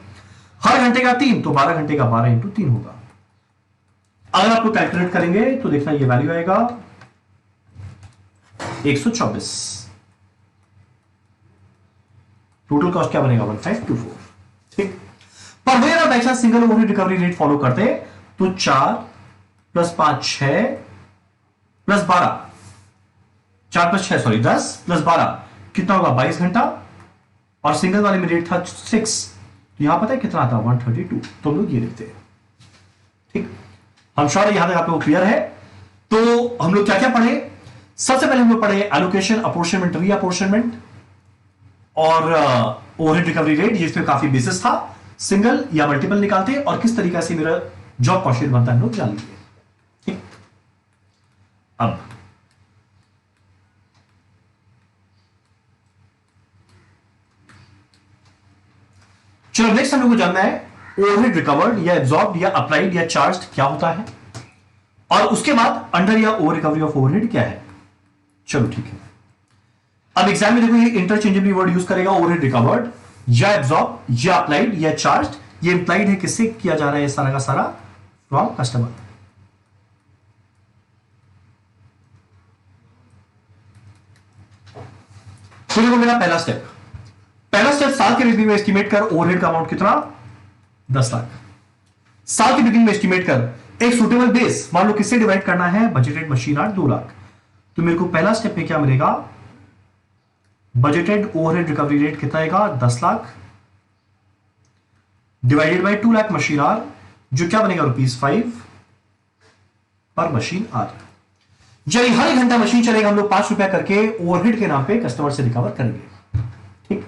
हर घंटे का 3 तो 12 घंटे का 12 इंटू 3 होगा। अगर आप लोग कैलकुलेट करेंगे तो देखना ये वैल्यू आएगा 124। टोटल कॉस्ट क्या बनेगा 1524। ठीक, पर वही अगर by chance single overhead recovery rate follow करते तो 4 plus 5 6 plus 12 4 plus 6 sorry 10 plus 12 कितना होगा 22 घंटा और सिंगल वाले में रेट था 6, यहां पता है कितना आता 132, तो हम लोग ये लिखते हैं। ठीक, हम श्योर यहां तक आप लोगों को क्लियर है। तो हम लोग क्या क्या पढ़े, सबसे पहले हम लोग पढ़े एलोकेशन, अपॉर्चनमेंट, रीअपॉर्चनमेंट और ओवरहेड रिकवरी रेट, जिसमें काफी बेसिस था, सिंगल या मल्टीपल निकालते और किस तरीके से मेरा जॉब कॉस्ट बनता है हम लोग जान लीजिए। ठीक, अब चलो नेक्स्ट हम लोग को जानना है ओवरहेड रिकवर्ड या एब्जॉर्ब्ड या अप्लाइड या चार्ज्ड क्या होता है और उसके बाद अंडर या ओवर रिकवरी ऑफ ओवरहेड क्या है। चलो ठीक है, अब एग्जाम में देखो ये इंटरचेंजेबली वर्ड यूज करेगा, ओवरहेड रिकवर्ड या एब्जॉर्ब या अप्लाइड या चार्ज्ड। ये इंप्लाइड है किससे किया जा रहा है सारा का सारा, फ्रॉम कस्टमर। तो देखो मेरा पहला स्टेप साल के बिगिनिंग में एस्टिमेट कर ओवरहेड का अमाउंट कितना 10 लाख। साल के बिगिनिंग में एस्टिमेट कर एक सुटेबल बेस मान लो किससे डिवाइड करना है, बजटेड मशीन आर्ट 2 लाख। तो मेरे को पहला स्टेप में क्या मिलेगा, बजटेड ओवरहेड रिकवरी रेट कितना आएगा 10 lakh divided by 2 lakh machine hour, जो क्या बनेगा ₹5 पर मशीन आर। जब हर घंटा मशीन चलेगा हम लोग 5 रुपया करके ओवरहेड के नाम पे कस्टमर से रिकवर करेंगे। ठीक,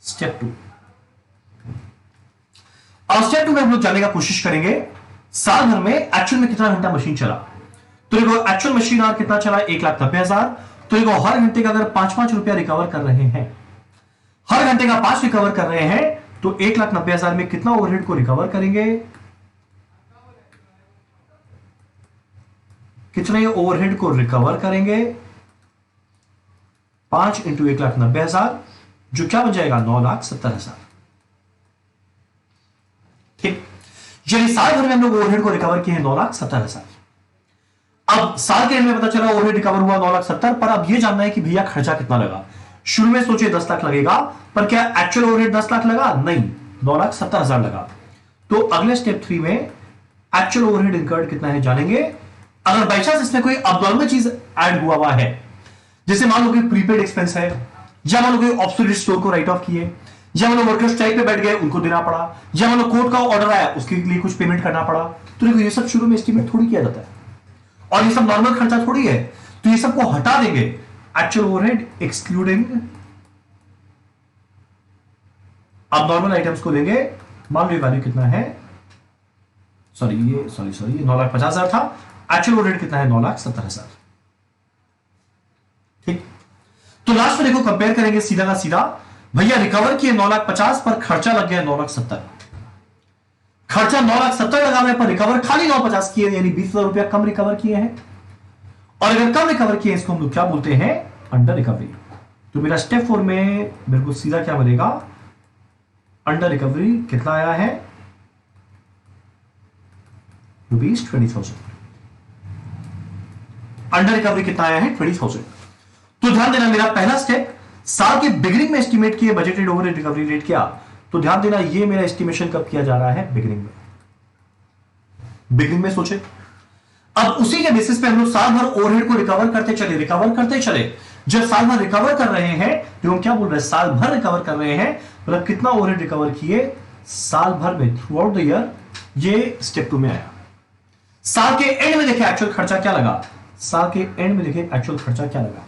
स्टेप 2। और स्टेप 2 में हम लोग जानने का कोशिश करेंगे साल भर में एक्चुअल में कितना घंटा मशीन चला। तो देखो एक्चुअल मशीन आर कितना चला 1,90,000। तो देखो हर घंटे का अगर 5-5 रुपया रिकवर कर रहे हैं, हर घंटे का 5 रिकवर कर रहे हैं तो 1,90,000 में कितना ओवरहेड को रिकवर करेंगे, कितने ओवरहेड को रिकवर करेंगे 5 इंटू 1,90,000, जो क्या बन जाएगा 9,70,000। ठीक, यानी साल भर में हम लोग ओवरहेड को रिकवर किए 9,70,000। अब साल के एंड में पता चला ओवरहेड रिकवर हुआ 9,70,000, पर अब यह जानना है कि भैया खर्चा कितना लगा। शुरू में सोचे 10 लाख लगेगा, पर क्या एक्चुअल ओवरहेड 10 लाख लगा, नहीं 9,70,000 लगा। तो अगले स्टेप 3 में एक्चुअल ओवरहेड इनकर्ड कितना है जानेंगे। अगर बाई चांस इसमें कोई अबनॉर्मल चीज ऐड हुआ है, जैसे मान लो कि प्रीपेड एक्सपेंस है, या मान लो कोई ऑब्सोल्यूट स्टोर को राइट ऑफ किए, या मान लो वर्कर स्ट्राइक पे बैठ गए उनको देना पड़ा, या मान लो कोर्ट का ऑर्डर आया उसके लिए कुछ पेमेंट करना पड़ा, तो देखो ये सब शुरू में एस्टिमेट थोड़ी किया जाता है और ये सब नॉर्मल खर्चा थोड़ी है, तो ये सबको हटा देंगे। एक्चुअल ओवरहेड एक्सक्लूडिंग अब नॉर्मल आइटम्स को लेंगे। मान लो वैल्यू कितना है, सॉरी ये 9,50,000 था, एक्चुअल ओवरहेड कितना है 9,70,000। ठीक, तो लास्ट में देखो कंपेयर करेंगे सीधा का सीधा, भैया रिकवर किए 9,50,000 पर खर्चा लग गया 9,70,000। खर्चा 9,70,000 लगाने पर रिकवर खाली 9,50,000 किए, यानी 20,000 रुपया कम रिकवर किए हैं। और अगर कम रिकवर किए इसको हम लोग क्या बोलते हैं, अंडर रिकवरी। तो मेरा स्टेप 4 में मेरे को सीधा क्या बनेगा, अंडर रिकवरी कितना आया है ₹20,000। अंडर रिकवरी कितना आया है 20,000। तो ध्यान देना मेरा पहला स्टेप साल के बिगिनिंग में एस्टिमेट किए बजटेड ओवरहेड रिकवरी रेट क्या। तो ध्यान देना ये मेरा एस्टिमेशन कब किया जा रहा है, बिगिनिंग में सोचे। अब उसी के बेसिस पे हम लोग साल भर ओवरहेड को रिकवर करते चले। जब साल भर रिकवर कर रहे हैं तो हम क्या बोल रहे हैं, साल भर रिकवर कर रहे हैं, मतलब कितना ओवरहेड रिकवर किए साल भर में थ्रू आउट द ईयर। ये स्टेप 2 में आया। साल के एंड में देखें एक्चुअल खर्चा क्या लगा, साल के एंड में देखें एक्चुअल खर्चा क्या लगा,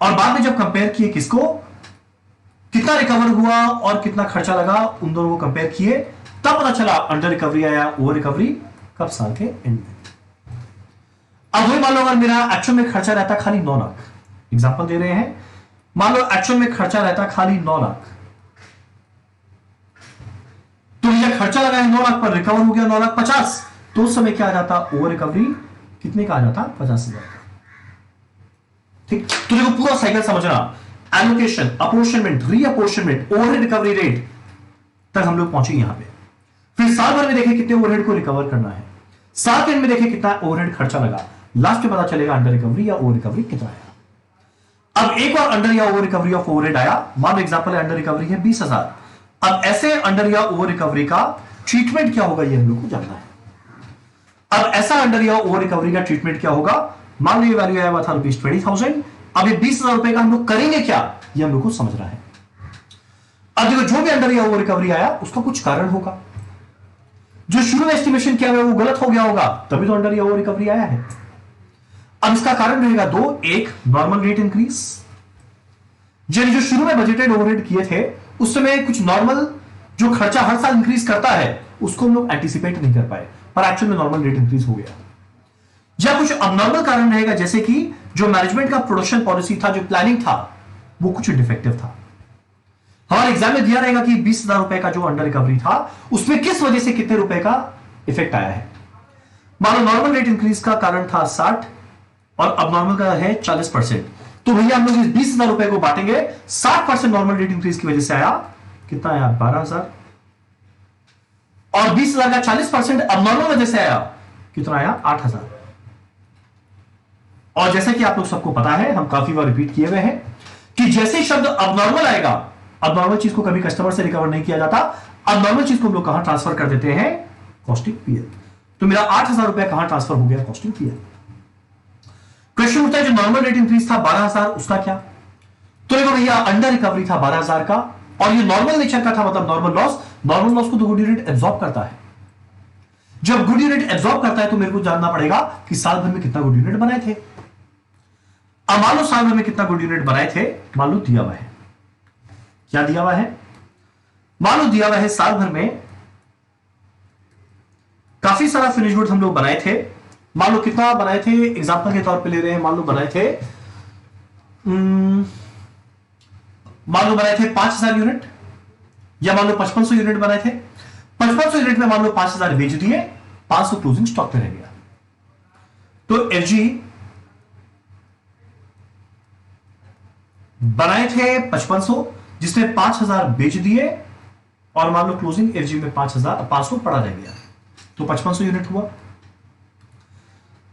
और बाद में जब कंपेयर किए किसको, कितना रिकवर हुआ और कितना खर्चा लगा, उन दोनों को कंपेयर किए, तब पता चला अंडर रिकवरी आया, ओवर रिकवरी कब, साल के एंड में। अब वही मान लो अगर मेरा एक्चुअल में खर्चा रहता खाली 9 लाख, एग्जांपल दे रहे हैं, मान लो एक्चुअल में खर्चा रहता खाली 9 लाख, तो यह खर्चा लगा है 9 लाख पर, रिकवर हो गया 9 लाख 50, तो उस समय क्या आ जाता, ओवर रिकवरी कितने का आ जाता, 50,000 का। ठीक, तो देखो पूरा साइकिल समझना, allocation, apportionment, reapportionment, overhead recovery rate तक हम लोग पहुंचे यहां पे। फिर साल भर में देखें कितने ओवरहेड को रिकवर करना है, साल के एंड में देखें कितना ओवरहेड खर्चा लगा, लास्ट में पता चलेगा अंडर रिकवरी या ओवर रिकवरी कितना आया। अब एक और अंडर या ओवर रिकवरी ऑफ ओवरहेड आया, मान लो एग्जांपल है अंडर रिकवरी है 20,000। अब ऐसे अंडर या ओवर रिकवरी का ट्रीटमेंट क्या होगा, ये हम लोग को जानना है। अब ऐसा अंडर या ओवर रिकवरी का ट्रीटमेंट क्या होगा, मान लो ये वैल्यू आया हुआ था ₹20,000, अब ये 20,000 रुपए का हम लोग करेंगे क्या, ये हम लोग को समझना है। अब देखो जो भी अंडर या ओवर रिकवरी आया उसका कुछ कारण होगा, जो शुरू में एस्टिमेशन किया हुआ वो गलत हो गया होगा, तभी तो अंडर या ओवर रिकवरी आया है। अब इसका कारण रहेगा दो, एक नॉर्मल रेट इंक्रीज, यानी जो शुरू में बजटेड ओवरहेड किए थे उस समय कुछ नॉर्मल जो खर्चा हर साल इंक्रीज करता है उसको हम लोग एंटीसिपेट नहीं कर पाए, पर एक्चुअल में नॉर्मल रेट इंक्रीज हो गया। या कुछ अबनॉर्मल कारण रहेगा, जैसे कि जो मैनेजमेंट का प्रोडक्शन पॉलिसी था, जो प्लानिंग था, वो कुछ डिफेक्टिव था। हमारे एग्जाम में दिया रहेगा कि 20,000 रुपए का जो अंडर रिकवरी था उसमें किस वजह से कितने रुपए का इफेक्ट आया है। मान लो नॉर्मल रेट इंक्रीज का कारण था 60 और अब नॉर्मल का है 40%, तो भैया हम लोग इस 20,000 रुपए को बांटेंगे, 60% नॉर्मल रेट इंक्रीज की वजह से आया, कितना आया 12,000, और 20,000 का 40% अब नॉर्मल वजह से आया, कितना आया 8,000। और जैसे कि आप लोग सबको पता है, हम काफी बार रिपीट किए हुए हैं कि जैसे शब्द अब नॉर्मल आएगा, अब नॉर्मल चीज को कभी कस्टमर से रिकवर नहीं किया जाता, अब नॉर्मल चीज को हम लोग कहां ट्रांसफर कर देते हैं, कॉस्टिंग पीएल। तो मेरा 8,000 रुपए कहां ट्रांसफर हो गया, कॉस्टिंग पीएल। क्वेश्चन उठता है जो नॉर्मल रेट इंक्रीज था 12,000 उसका क्या, तो देखो भैया अंडर रिकवरी था 12,000 का, और ये नॉर्मल नेचर का था, मतलब नॉर्मल लॉस, नॉर्मल लॉस को तो गुड यूनिट एब्जॉर्ब करता है। जब गुड यूनिट एब्जॉर्ब करता है तो मेरे को जानना पड़ेगा कि साल भर में कितना गुड यूनिट बनाए थे। अब मान लो साल भर में कितना गुड यूनिट बनाए थे, मान लो दिया हुआ है, क्या दिया हुआ है, मान लो दिया हुआ है साल भर में काफी सारा फिनिश गुड्स हम लोग बनाए थे। मान लो कितना बनाए थे, एग्जांपल के तौर पे ले रहे हैं, मान लो बनाए थे 5,000 यूनिट, या मान लो 5500 यूनिट बनाए थे। 5500 यूनिट में मान लो 5,000 बेच दिए, 500 क्लोजिंग स्टॉक में रह गया, तो एफजी बनाए थे 5500 जिसमें 5,000 बेच दिए, और मान लो क्लोजिंग एफजी में 5,500 पड़ा रह गया, तो 5500 यूनिट हुआ।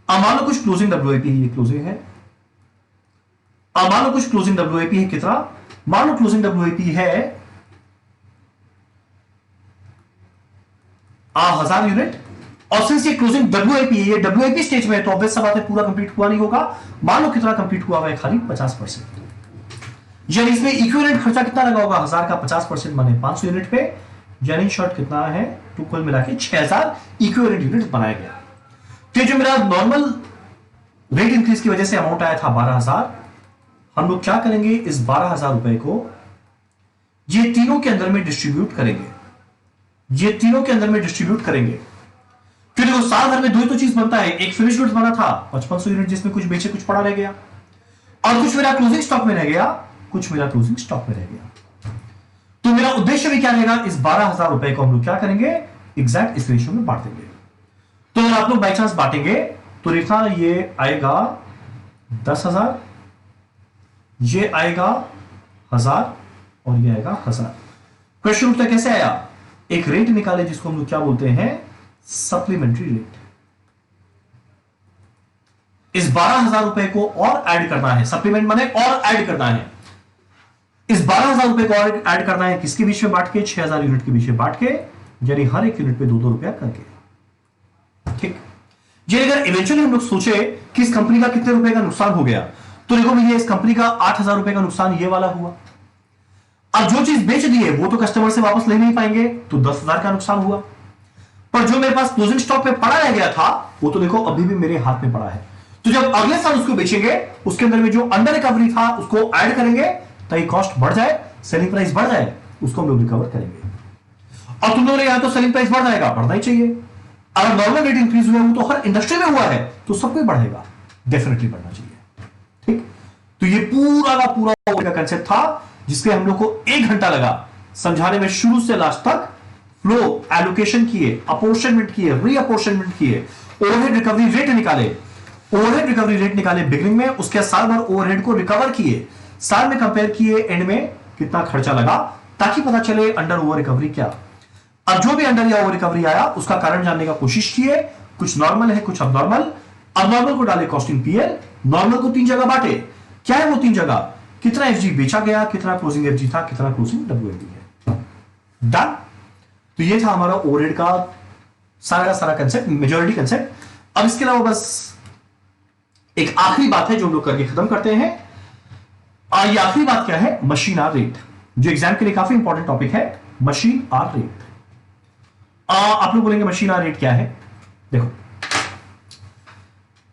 अब मान लो कुछ क्लोजिंग डब्ल्यूआईपी है, ये क्लोजिंग है। अब मान लो कुछ क्लोजिंग डब्ल्यूआईपी है, कितना, मान लो क्लोजिंग डब्ल्यूआईपी है 1,000 यूनिट, और सिंस ये क्लोजिंग डब्ल्यूआईपी है, ये डब्ल्यूआईपी स्टेज में है, तो ऑब्वियस सा बात है पूरा कंप्लीट हुआ नहीं होगा। मान लो कितना कंप्लीट हुआ है, खाली 50%, यानी इसमें इक्विवेलेंट खर्चा कितना लगा होगा, 1,000 का 50% माने 500 यूनिट पे, यानी शॉर्ट कितना है, तो कुल मिला के 6,000 इक्विवेलेंट यूनिट बनाया गया। तो जो मेरा नॉर्मल रेट इंक्रीज की वजह से अमाउंट आया था 12,000, हम लोग क्या करेंगे, इस 12,000 रुपए को ये तीनों के अंदर में डिस्ट्रीब्यूट करेंगे, ये तीनों के अंदर में डिस्ट्रीब्यूट करेंगे। क्योंकि देखो साल भर में दो ही तो चीज बनता है, एक फिनिश गुड्स बना था 5500 यूनिट जिसमें कुछ बेचे कुछ पड़ा रह गया, और कुछ मेरा क्लोजिंग स्टॉक में रह गया, कुछ मेरा क्लोजिंग स्टॉक में रह गया। तो मेरा उद्देश्य भी क्या रहेगा, इस 12,000 रुपए को हम लोग क्या करेंगे, एग्जैक्ट इस रेशियो में बांट देंगे। तो अगर आप लोग बाई चांस बांटेंगे तो रेखा ये आएगा 10,000, ये आएगा 1,000 और ये आएगा 1,000। क्वेश्चन उठता कैसे आया, एक रेट निकाले जिसको हम लोग क्या बोलते हैं, सप्लीमेंट्री रेट। इस 12,000 रुपए को और ऐड करना है, सप्लीमेंट माने और ऐड करना है, इस 12,000 रुपए को और ऐड करना है, किसके बीच में बांट के, 6,000 यूनिट के बीच में बांट के, यानी हर एक यूनिट पे 2-2 रुपया करके। ठीक, ये अगर इवेंचुअली हम लोग सोचे कि इस कंपनी का कितने रुपए का नुकसान हो गया, तो देखो भैया इस कंपनी का 8,000 रुपए का नुकसान ये वाला हुआ। अब जो चीज बेच दी है वो तो कस्टमर से वापस ले नहीं पाएंगे, तो 10,000 का नुकसान हुआ। पर जो मेरे पास क्लोजिंग स्टॉक में पड़ा रह गया था वो तो देखो अभी भी मेरे हाथ में पड़ा है। तो जब अगले साल उसको बेचेंगे उसके अंदर में जो अंडर रिकवरी था उसको ऐड करेंगे ताकि कॉस्ट बढ़ जाए, सेलिंग प्राइस बढ़ जाए, उसको हम लोग रिकवर करेंगे। और तुम लोगों ने यहां तो सेलिंग प्राइस बढ़ जाएगा, बढ़ना ही चाहिए। अगर नॉर्मल रेट इंक्रीज हुआ है वो तो हर इंडस्ट्री में हुआ है तो सब कोई बढ़ेगा, डेफिनेटली बढ़ना चाहिए। ठीक, तो ये पूरा का पूरा कंसेप्ट था जिसके हम लोग को 1 घंटा लगा समझाने में, शुरू से लास्ट तक। फ्लो एलोकेशन किए, अपोर्शनमेंट किए, रीअपोर्शनमेंट किए, ओवरहेड रिकवरी रेट निकाले, ओवरहेड रिकवरी रेट निकाले बिगिनिंग में, उसके साल भर ओवरहेड को रिकवर किए, साल में कंपेयर किए, एंड में कितना खर्चा लगा, ताकि पता चले अंडर ओवर रिकवरी क्या। अब जो भी अंडर या ओवर रिकवरी आया उसका कारण जानने का कोशिश किए, कुछ नॉर्मल है कुछ अबनॉर्मल। अबनॉर्मल को डाले कॉस्टिंग पीएल, नॉर्मल को 3 जगह बांटे। क्या है वो 3 जगह? कितना एफजी बेचा गया, कितना क्लोजिंग एफजी था, कितना क्लोजिंग डब्ल्यूएफजी है। डन। तो ये था हमारा ओवरहेड का सारा कंसेप्ट, मेजॉरिटी कंसेप्ट। अब इसके अलावा बस एक आखिरी बात है जो हम लोग करके खत्म करते हैं। ये आखिरी बात क्या है? मशीन आर रेट, जो एग्जाम के लिए काफी इंपॉर्टेंट टॉपिक है। Machine hour rate. आप लोग बोलेंगे मशीन आर रेट क्या है? देखो,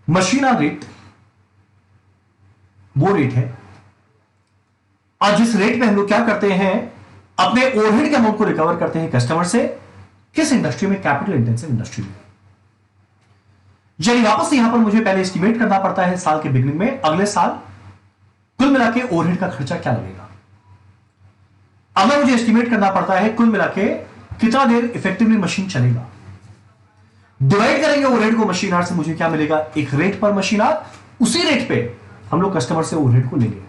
मशीन आर रेट वो रेट है और जिस रेट पे हम लोग क्या करते हैं, अपने ओवरहेड के अमाउंट को रिकवर करते हैं कस्टमर से। किस इंडस्ट्री में? कैपिटल इंटेंसिव इंडस्ट्री में। यानी वापस से यहां पर मुझे पहले एस्टिमेट करना पड़ता है साल के बिगिनिंग में, अगले साल कुल मिला के ओवरहेड का खर्चा क्या लगेगा। अब मुझे एस्टिमेट करना पड़ता है कुल मिला के कितना देर इफेक्टिवली मशीन चलेगा। डिवाइड करेंगे ओवरहेड को मशीन आर से, मुझे क्या मिलेगा? एक रेट पर मशीन आर। उसी रेट पे हम लोग कस्टमर से ओवरहेड को लेंगे।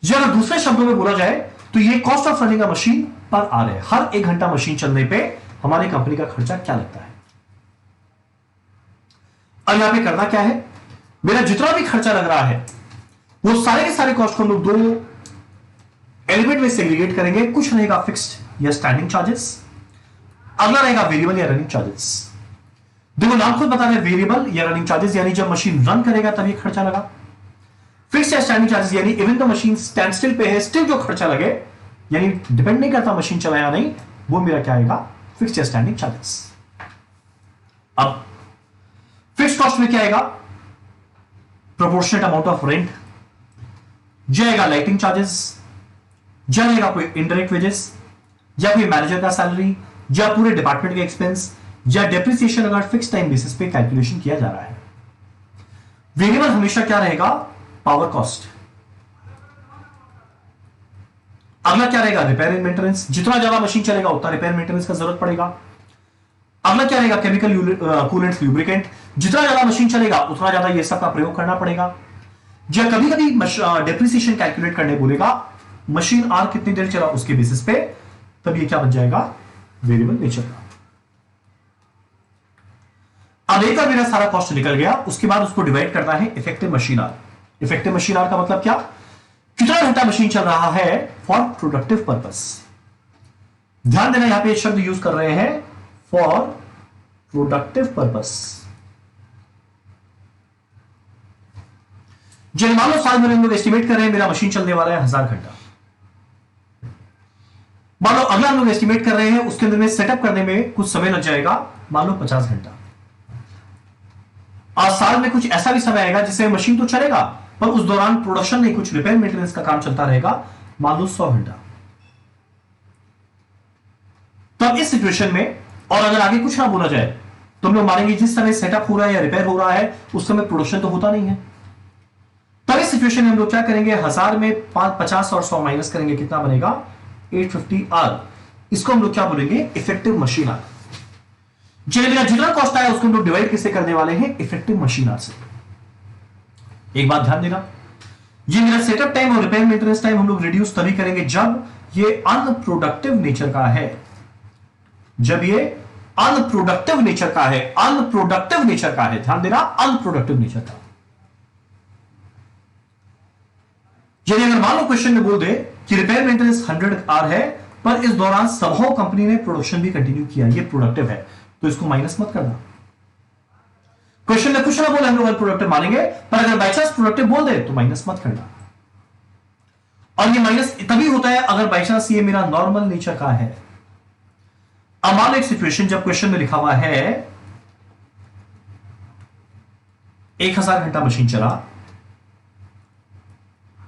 अगर दूसरे शब्दों में बोला जाए तो ये cost of running a machine पर आर है। हर 1 घंटा मशीन चलने पे हमारी कंपनी का खर्चा क्या लगता है। अब यहां पे करना क्या है, मेरा जितना भी खर्चा लग रहा है वो सारे के सारे कॉस्ट को हम लोग 2 एलिमेंट में सेग्रीगेट करेंगे। कुछ रहेगा फिक्स्ड या स्टैंडिंग चार्जेस, अगला रहेगा वेरिएबल या रनिंग चार्जेस। देखो नाम खुद बता रहे हैं, वेरिएबल या रनिंग चार्जेस यानी जब मशीन रन करेगा तब ये खर्चा लगा। फिक्स्ड या स्टैंडिंग चार्जेस यानी इवन तो मशीन स्टैंड स्टिल पे है, स्टिल जो खर्चा लगे, यानी डिपेंड नहीं करता मशीन चलाया नहीं, वो मेरा क्या आएगा? फिक्स्ड या स्टैंडिंग चार्जेस। अब फिक्स्ड कॉस्ट में क्या आएगा? प्रोपोर्शनेट अमाउंट ऑफ रेंट, जाएगा लाइटिंग चार्जेस, जाएगा कोई इनडायरेक्ट वेजेस, या कोई मैनेजर का सैलरी, या पूरे डिपार्टमेंट के एक्सपेंस, या डेप्रिसिएशन अगर फिक्स टाइम बेसिस पे कैलकुलेशन किया जा रहा है। वेरिएबल हमेशा क्या रहेगा? Power cost. अगला क्या रहेगा? Repair and maintenance. जितना ज्यादा मशीन चलेगा उतना रिपेयर मेंटेनेंस का जरूरत पड़ेगा। अगला क्या रहेगा? Chemical coolant lubricant. जितना ज्यादा मशीन चलेगा उतना ज्यादा ये सब का प्रयोग करना पड़ेगा। या कभी कभी डेप्रिसिएशन कैलकुलेट करने बोलेगा, मशीन आर कितनी देर चला उसके बेसिस पे, तब ये क्या बन जाएगा? वेरिएबल नेचर का। अब एक मेरा सारा कॉस्ट निकल गया, उसके बाद उसको डिवाइड करना है effective machine hour. Effective machine hour का मतलब क्या? कितना घंटा मशीन चल रहा है फॉर प्रोडक्टिव पर्पस। ध्यान देना यहां पे एक शब्द यूज कर रहे हैं, फॉर प्रोडक्टिव पर्पस। जब मान लो साल में हम लोग एस्टिमेट कर रहे हैं मेरा मशीन चलने वाला है 1000 घंटा। मान लो अगला हम लोग एस्टिमेट कर रहे हैं उसके अंदर में सेटअप करने में कुछ समय लग जाएगा, मान लो 50 घंटा। आज साल में कुछ ऐसा भी समय आएगा जिससे मशीन तो चलेगा पर उस दौरान प्रोडक्शन नहीं, कुछ रिपेयर मेंटेनेंस का काम चलता रहेगा, मान लो 100 घंटा। तो अब इस सिचुएशन में, और अगर आगे कुछ ना बोला जाए तो हम लोग मानेंगे जिस समय सेटअप हो रहा है या रिपेयर हो रहा है उस समय प्रोडक्शन तो होता नहीं है। तब इस सिचुएशन में हम लोग क्या करेंगे? 1000 में 50 और 100 माइनस करेंगे, कितना बनेगा? 850 आर। इसको हम लोग क्या बोलेंगे? Effective machine hour. जितना कॉस्ट आया उसको हम लोग डिवाइड किससे करने वाले हैं? इफेक्टिव मशीन आर से। एक बात ध्यान देना, ये मेरा सेटअप टाइम और रिपेयर मेंटेनेंस टाइम हम लोग रिड्यूस तभी करेंगे जब ये अनप्रोडक्टिव नेचर का है। जब ये अनप्रोडक्टिव नेचर का है, अनप्रोडक्टिव नेचर का है, ध्यान देना, अनप्रोडक्टिव नेचर का। यदि अगर मान लो क्वेश्चन में बोल दे कि रिपेयर मेंटेनेंस 100 आर है पर इस दौरान समहाउ कंपनी ने प्रोडक्शन भी कंटिन्यू किया, ये प्रोडक्टिव है, तो इसको माइनस मत करना। क्वेश्चन में कुछ ना बोले हम लोग अनप्रोडक्टिव मानेंगे, पर अगर बाई चांस प्रोडक्टिव बोल दे तो माइनस मत करना। और ये माइनस तभी होता है अगर बाई चांस ये मेरा नॉर्मल नेचर का है। अब मान लो एक सिचुएशन, जब क्वेश्चन में लिखा हुआ है 1000 घंटा मशीन चला,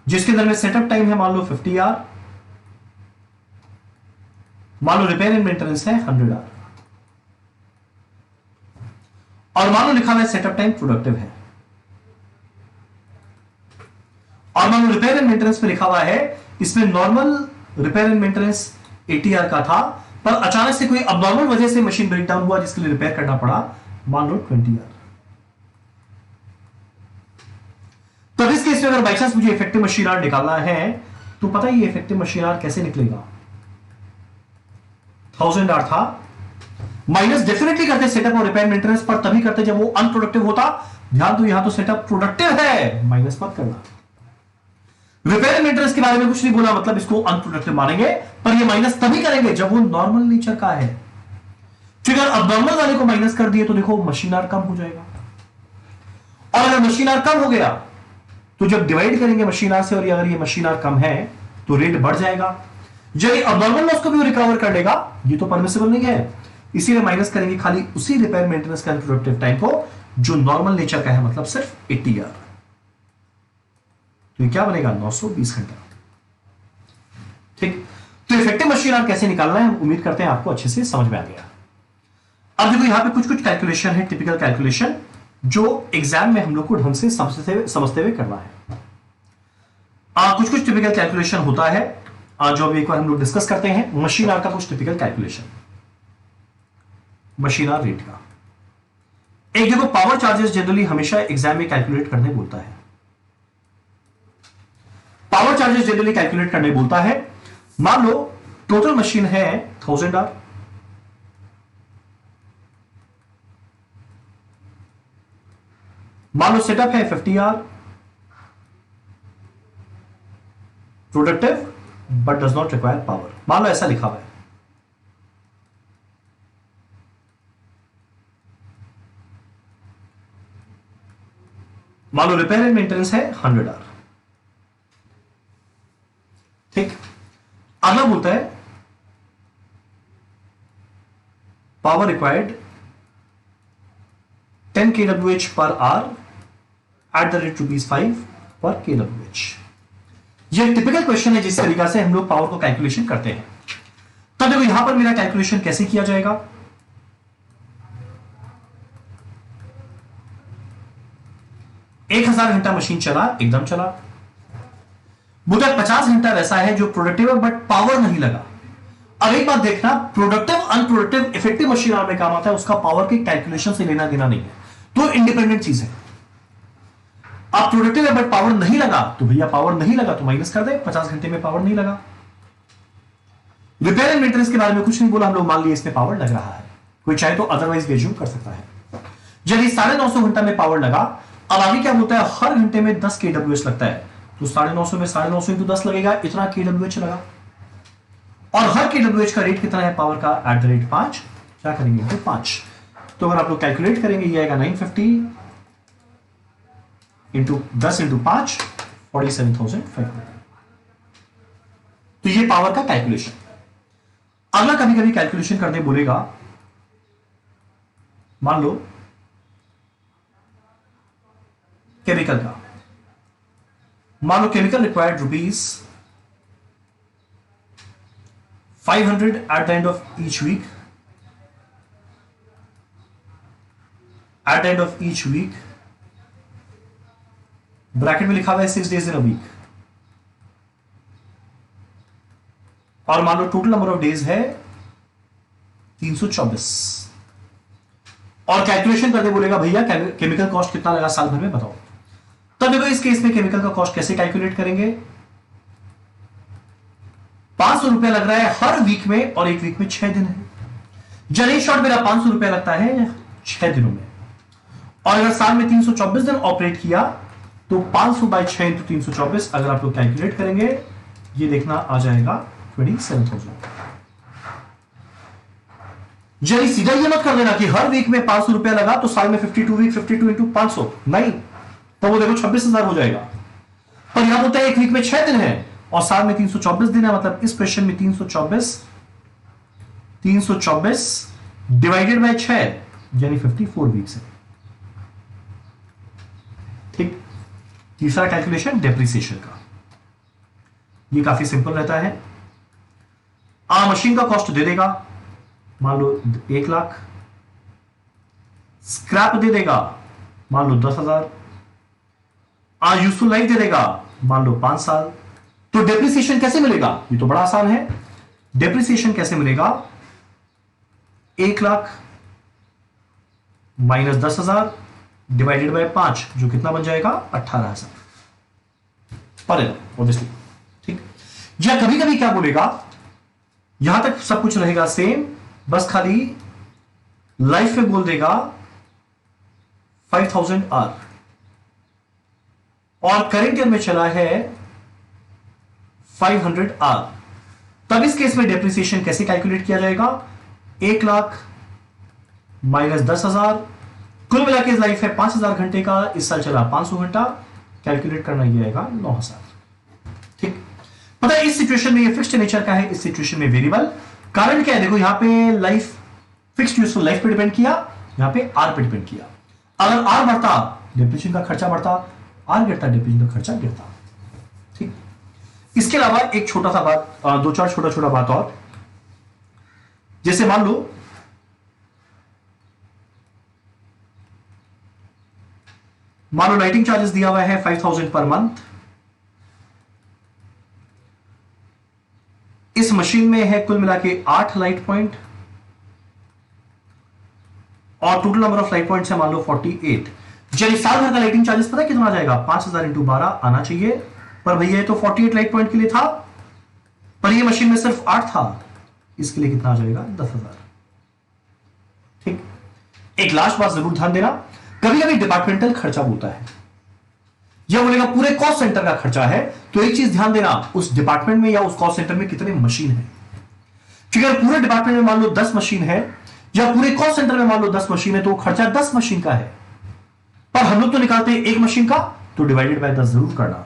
जिसके अंदर में सेटअप टाइम है मान लो 50 आवर, मान लो रिपेयर एंड मेंटेनेंस है 100 आवर, और मान लो लिखा हुआ है सेटअप टाइम प्रोडक्टिव है, और मान लो रिपेयर एंड मेंटेनेंस में लिखा हुआ है इसमें normal repair and maintenance 80 hour का था, पर अचानक से कोई अबनॉर्मल वजह से मशीन ब्रेक डाउन हुआ जिसके लिए रिपेयर करना पड़ा मान लो 20 आवर। तो इस केस में अगर बाई चांस मुझे इफेक्टिव मशीन आवर निकालना है तो पता है ये इफेक्टिव मशीन आवर कैसे निकलेगा, 1000 आवर था, माइनस डेफिनेटली करते सेटअप और रिपेयर मेंटेनेंस पर तभी करते जब वो अनप्रोडक्टिव होता। ध्यान दो यहां तो सेटअप प्रोडक्टिव है, माइनस मत करना। रिपेयर मेंटेनेंस के बारे में कुछ नहीं बोला, मतलब इसको अनप्रोडक्टिव मानेंगे, पर ये माइनस तभी करेंगे जब वो नॉर्मल नेचर का है। फिर अगर अब नॉर्मल वाले को माइनस कर दिए तो देखो मशीन आवर कम हो जाएगा, और अगर मशीन आवर कम हो गया तो जब डिवाइड करेंगे मशीन आवर से, और अगर ये मशीन आवर कम है तो रेट बढ़ जाएगा। जब अब नॉर्मल लॉस को भी रिकवर कर लेगा, ये तो परमिसिबल नहीं है, इसीलिए माइनस करेंगे खाली उसी रिपेयर मेंटेनेंस का अनप्रोडक्टिव टाइम को जो नॉर्मल नेचर का है, मतलब सिर्फ 80 आवर। तो ये क्या बनेगा 920 घंटा। ठीक, तो इफेक्टिव मशीन आवर कैसे निकालना है, हम उम्मीद करते हैं आपको अच्छे से समझ में आ गया। अब देखो यहां पे कुछ कुछ कैलकुलेशन है, टिपिकल कैलकुलेशन, जो एग्जाम में हम लोग को ढंग से समझते हुए करना है। कुछ कुछ टिपिकल कैलकुलेशन होता है जो अभी एक बार हम लोग डिस्कस करते हैं। मशीन आवर का कुछ typical calculation, machine hour rate का। एक देखो पावर चार्जेस जनरली हमेशा एग्जाम में कैलकुलेट करने बोलता है, पावर चार्जेस जनरली कैलकुलेट करने बोलता है। मान लो टोटल मशीन है 1000 आवर, मान लो सेटअप है 50 hour, productive but does not require power, मान लो ऐसा लिखा हुआ है। मान लो रिपेयर एंड मेंटेनेंस है 100 आवर। ठीक, अगला बोलता है power required 10 kWh per hour at the rate ₹5 पर kWh। ये टिपिकल क्वेश्चन है जिस तरीका से हम लोग पावर को कैलकुलेशन करते हैं। तब देखो यहां पर मेरा कैलकुलेशन कैसे किया जाएगा, एक 1000 घंटा मशीन चला, एकदम चला, बोलता है 50 घंटा वैसा है जो प्रोडक्टिव है बट पावर नहीं लगा। अब एक बात देखना, productive unproductive effective machine our में काम आता है, उसका पावर के कैलकुलेशन से लेना देना नहीं है, तो इंडिपेंडेंट चीज है। आप प्रोडक्टिव है बट पावर नहीं लगा तो भैया पावर नहीं लगा तो माइनस कर दे, 50 घंटे में पावर नहीं लगा। रिपेयर एंड मेंटेनेंस के बारे में कुछ नहीं बोला, हम लोग मान लिए इसमें पावर लग रहा है, कोई चाहे तो अदरवाइज एज्यूम कर सकता है। जब 950 घंटा में पावर लगा, अब आगे क्या बोलता है, हर घंटे में 10 kWh लगता है, तो 950 में 950 इंटू 10 लगेगा, इतना kWh लगा। और हर kWh का रेट कितना है पावर का, एट द रेट 5, क्या करेंगे इंटू 5। तो अगर आप लोग कैलकुलेट करेंगे ये आएगा 950 इंटू 10 इंटू 5, 47,500। तो ये पावर का कैलकुलेशन। अगला कभी कभी कैलकुलेशन करने बोलेगा, मान लो केमिकल का, मान लो chemical required ₹500 at the end of each week, at the end of each week, bracket में लिखा हुआ है 6 days इन अ वीक, और मान लो टोटल नंबर ऑफ डेज है 324, और कैलकुलेशन करने बोलेगा भैया केमिकल कॉस्ट कितना लगा साल भर में बताओ। तब देखो इस केस में केमिकल का कॉस्ट कैसे कैलकुलेट करेंगे, 500 रुपया लग रहा है हर वीक में, और एक वीक में 6 दिन है, जर्नी शॉर्ट मेरा 500 रुपया लगता है 6 दिनों में, और अगर साल में 324 दिन ऑपरेट किया तो 500 बाई 6 इंटू 324 अगर आप लोग कैलकुलेट करेंगे, ये देखना आ जाएगा 27,000। जरी सीधा ये मत कर देना कि हर वीक में 500 रुपया लगा तो साल में 52 वीक, 52 इंटू 500, नहीं, तो वो देखो 26,000 हो जाएगा। पर यहां होता है एक वीक में 6 दिन है और साल में 324 दिन है, मतलब इस क्वेश्चन में 324 324 डिवाइडेड बाय 6 यानी 54 वीक्स है। ठीक। तीसरा कैलकुलेशन डेप्रिसिएशन का, ये काफी सिंपल रहता है। मशीन का कॉस्ट दे देगा, मान लो 1 लाख, स्क्रैप दे देगा मान लो 10,000, यूजफुल लाइफ दे देगा मान लो 5 साल। तो डेप्रिसिएशन कैसे मिलेगा? ये तो बड़ा आसान है। डेप्रिसिएशन कैसे मिलेगा? 1 लाख माइनस 10,000 डिवाइडेड बाय 5, जो कितना बन जाएगा? 18,000 पर ऑब्वियसली। ठीक। या कभी कभी क्या बोलेगा, यहां तक सब कुछ रहेगा सेम, बस खाली लाइफ में बोल देगा 5,000 आर, और करेंट ईयर में चला है 500 आर। तब इस केस में डेप्रिसिएशन कैसे कैलकुलेट किया जाएगा? 1 लाख माइनस 10,000, कुल मिला के लाइफ है 5,000 घंटे का, इस साल चला 500 घंटा, कैलकुलेट करना यह आएगा 9,000। ठीक। पता है इस सिचुएशन में ये फिक्स्ड नेचर का है, इस सिचुएशन में वेरिएबल। कारण क्या है? देखो यहां पे लाइफ फिक्स्ड यूजफुल लाइफ पे डिपेंड किया, यहां पे आर पे डिपेंड किया। अगर आर बढ़ता डेप्रिसिएशन का खर्चा बढ़ता, आर गिरता डेप्रिसिएशन का खर्चा गिरता। ठीक। इसके अलावा एक छोटा सा बात, 2-4 छोटा बात और, जैसे मान लो लाइटिंग चार्जेस दिया हुआ है 5,000 पर मंथ। इस मशीन में है कुल मिला के 8 लाइट पॉइंट, और total number of light points है मान लो 48। चलिए साल भर का लाइटिंग चार्जेस पता है कितना आ जाएगा? 5,000 इंटू 12 आना चाहिए, पर भैया तो 48 लाइट पॉइंट के लिए था, पर ये मशीन में सिर्फ 8 था, इसके लिए कितना आ जाएगा? 10,000। ठीक। एक लास्ट बात जरूर ध्यान देना, कभी कभी डिपार्टमेंटल खर्चा होता है, यह बोलेगा पूरे कॉस्ट सेंटर का खर्चा है, तो एक चीज ध्यान देना, उस डिपार्टमेंट में या उस कॉस्ट सेंटर में कितने मशीन है। क्योंकि अगर पूरे डिपार्टमेंट में मान लो 10 मशीन है, या पूरे कॉस्ट सेंटर में मान लो 10 मशीन है, तो खर्चा 10 मशीन का है, पर हम लोग तो निकालते हैं 1 मशीन का, तो डिवाइडेड बाय 10 जरूर करना।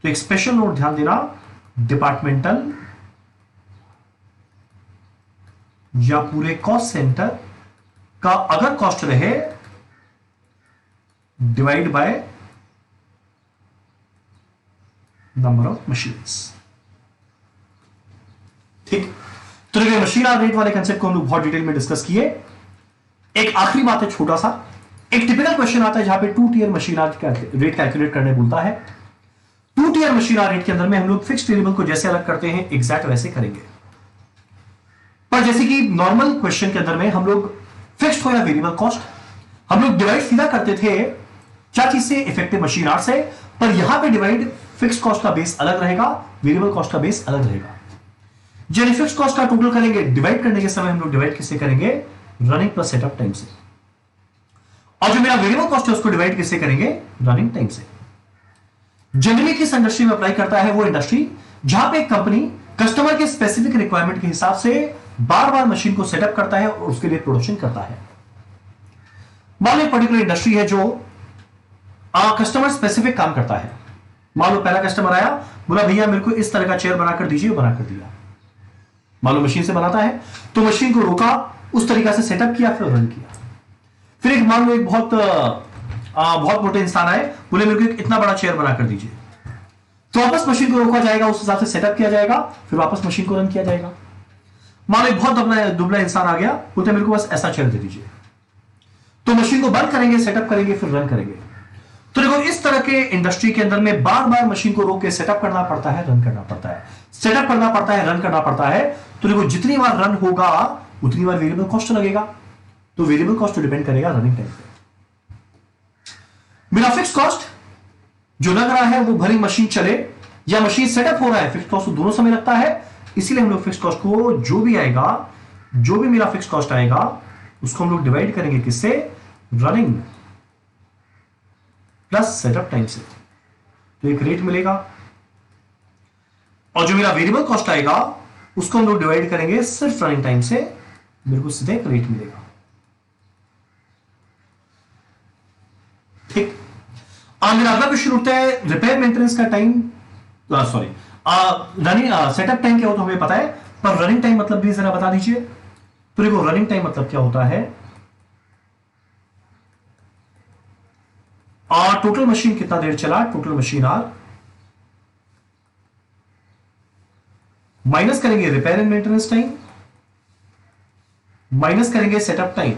तो एक स्पेशल नोट ध्यान देना, डिपार्टमेंटल या पूरे कॉस्ट सेंटर का अगर कॉस्ट रहे, divide by number of machines. ठीक। तो देखिए मशीन आर रेट वाले कंसेप्ट को हम लोग बहुत डिटेल में डिस्कस किए। एक आखिरी बात है छोटा सा, एक टिपिकल क्वेश्चन आता है जहां पे 2 tier machine hour rate calculate करने बोलता है। 2 टियर मशीन आर रेट के अंदर में हम लोग फिक्स्ड वेरिएबल को जैसे अलग करते हैं एग्जैक्ट वैसे करेंगे, पर जैसे कि नॉर्मल क्वेश्चन के अंदर में हम लोग फिक्स्ड हो या वेरिएबल कॉस्ट हम लोग डिवाइड सीधा करते थे क्या चीज से? इफेक्टिव मशीन आर से। पर यहां पे डिवाइड फिक्स्ड कॉस्ट का बेस अलग रहेगा, वेरिएबल कॉस्ट का बेस अलग रहेगा। जब फिक्स्ड कॉस्ट का टोटल करेंगे डिवाइड करने के समय हम लोग डिवाइड किससे करेंगे? रनिंग प्लस सेटअप टाइम से। और जो मेरा वेरिएबल कॉस्ट है उसको डिवाइड किससे करेंगे? रनिंग टाइम से। जनरली किस इंडस्ट्री में अप्लाई करता है? वो इंडस्ट्री जहां पे कंपनी कस्टमर के स्पेसिफिक रिक्वायरमेंट के हिसाब से बार बार मशीन को सेटअप करता है और उसके लिए प्रोडक्शन करता है। मान लो एक पर्टिकुलर इंडस्ट्री है जो कस्टमर स्पेसिफिक काम करता है। मान लो पहला कस्टमर आया, बोला भैया मेरे को इस तरह का चेयर बनाकर दीजिए, बनाकर दिया। मान लो मशीन से बनाता है, तो मशीन को रोका, उस तरीका से सेटअप किया, फिर रन किया। फिर एक मान लो एक बहुत मोटे इंसान आए, बोले मेरे को इतना बड़ा चेयर बनाकर दीजिए, तो वापस मशीन को रोका जाएगा, उस हिसाब से सेटअप किया जाएगा, फिर वापस मशीन को रन किया जाएगा। मान लो एक बहुत दुबला इंसान आ गया, बोलते मेरे को बस ऐसा चेयर दे दीजिए, तो मशीन को बंद करेंगे, सेटअप करेंगे, फिर रन करेंगे। तो देखो इस तरह के इंडस्ट्री के अंदर में बार बार मशीन को रोक के सेटअप करना पड़ता है, रन करना पड़ता है, सेटअप करना पड़ता है, रन करना पड़ता है। तो देखो जितनी बार रन होगा उतनी बार वेरिएबल कॉस्ट लगेगा, तो वेरिएबल कॉस्ट डिपेंड करेगा रनिंग टाइम पे। मेरा फिक्स कॉस्ट जो लग रहा है वो भरी मशीन चले या मशीन सेटअप हो रहा है, फिक्स कॉस्ट तो दोनों समय लगता है। इसीलिए हम लोग फिक्स कॉस्ट को जो भी आएगा, जो भी मेरा फिक्स कॉस्ट आएगा उसको हम लोग डिवाइड करेंगे किससे? रनिंग प्लस सेटअप टाइम से, तो एक रेट मिलेगा। और जो मेरा वेरिएबल कॉस्ट आएगा उसको हम लोग डिवाइड करेंगे सिर्फ रनिंग टाइम से, मेरे को सीधे एक रेट मिलेगा। ठीक। मेरा अगला क्वेश्चन उठता है रिपेयर मेंटेनेंस का टाइम, रनिंग सेटअप टाइम क्या होता है हमें पता है, पर रनिंग टाइम मतलब भी जरा बता दीजिए। तो देखो रनिंग टाइम मतलब क्या होता है, टोटल मशीन कितना देर चला, टोटल मशीन आर माइनस करेंगे repair and maintenance time, minus करेंगे सेटअप टाइम।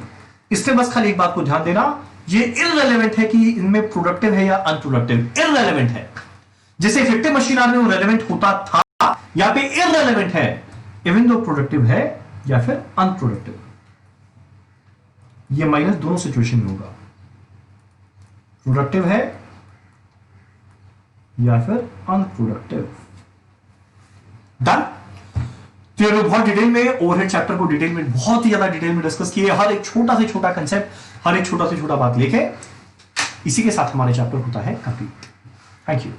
इसमें बस खाली एक बात को ध्यान देना, ये इररेलेवेंट है कि इनमें प्रोडक्टिव है या अनप्रोडक्टिव, इररेलेवेंट है। जैसे इफेक्टिव मशीन आर में वो रेलेवेंट होता था, यहां पे इररेलेवेंट है, इवन दो प्रोडक्टिव है या फिर अनप्रोडक्टिव। ये माइनस दोनों सिचुएशन में होगा, प्रोडक्टिव है या फिर अनप्रोडक्टिव। डन। तो ये बहुत डिटेल में ओवरहेड चैप्टर को डिटेल में, बहुत ही ज्यादा डिटेल में डिस्कस किए, हर एक छोटा से छोटा कंसेप्ट, हर एक छोटा से छोटा बात लेके, इसी के साथ हमारे चैप्टर होता है कंप्लीट। Thank you.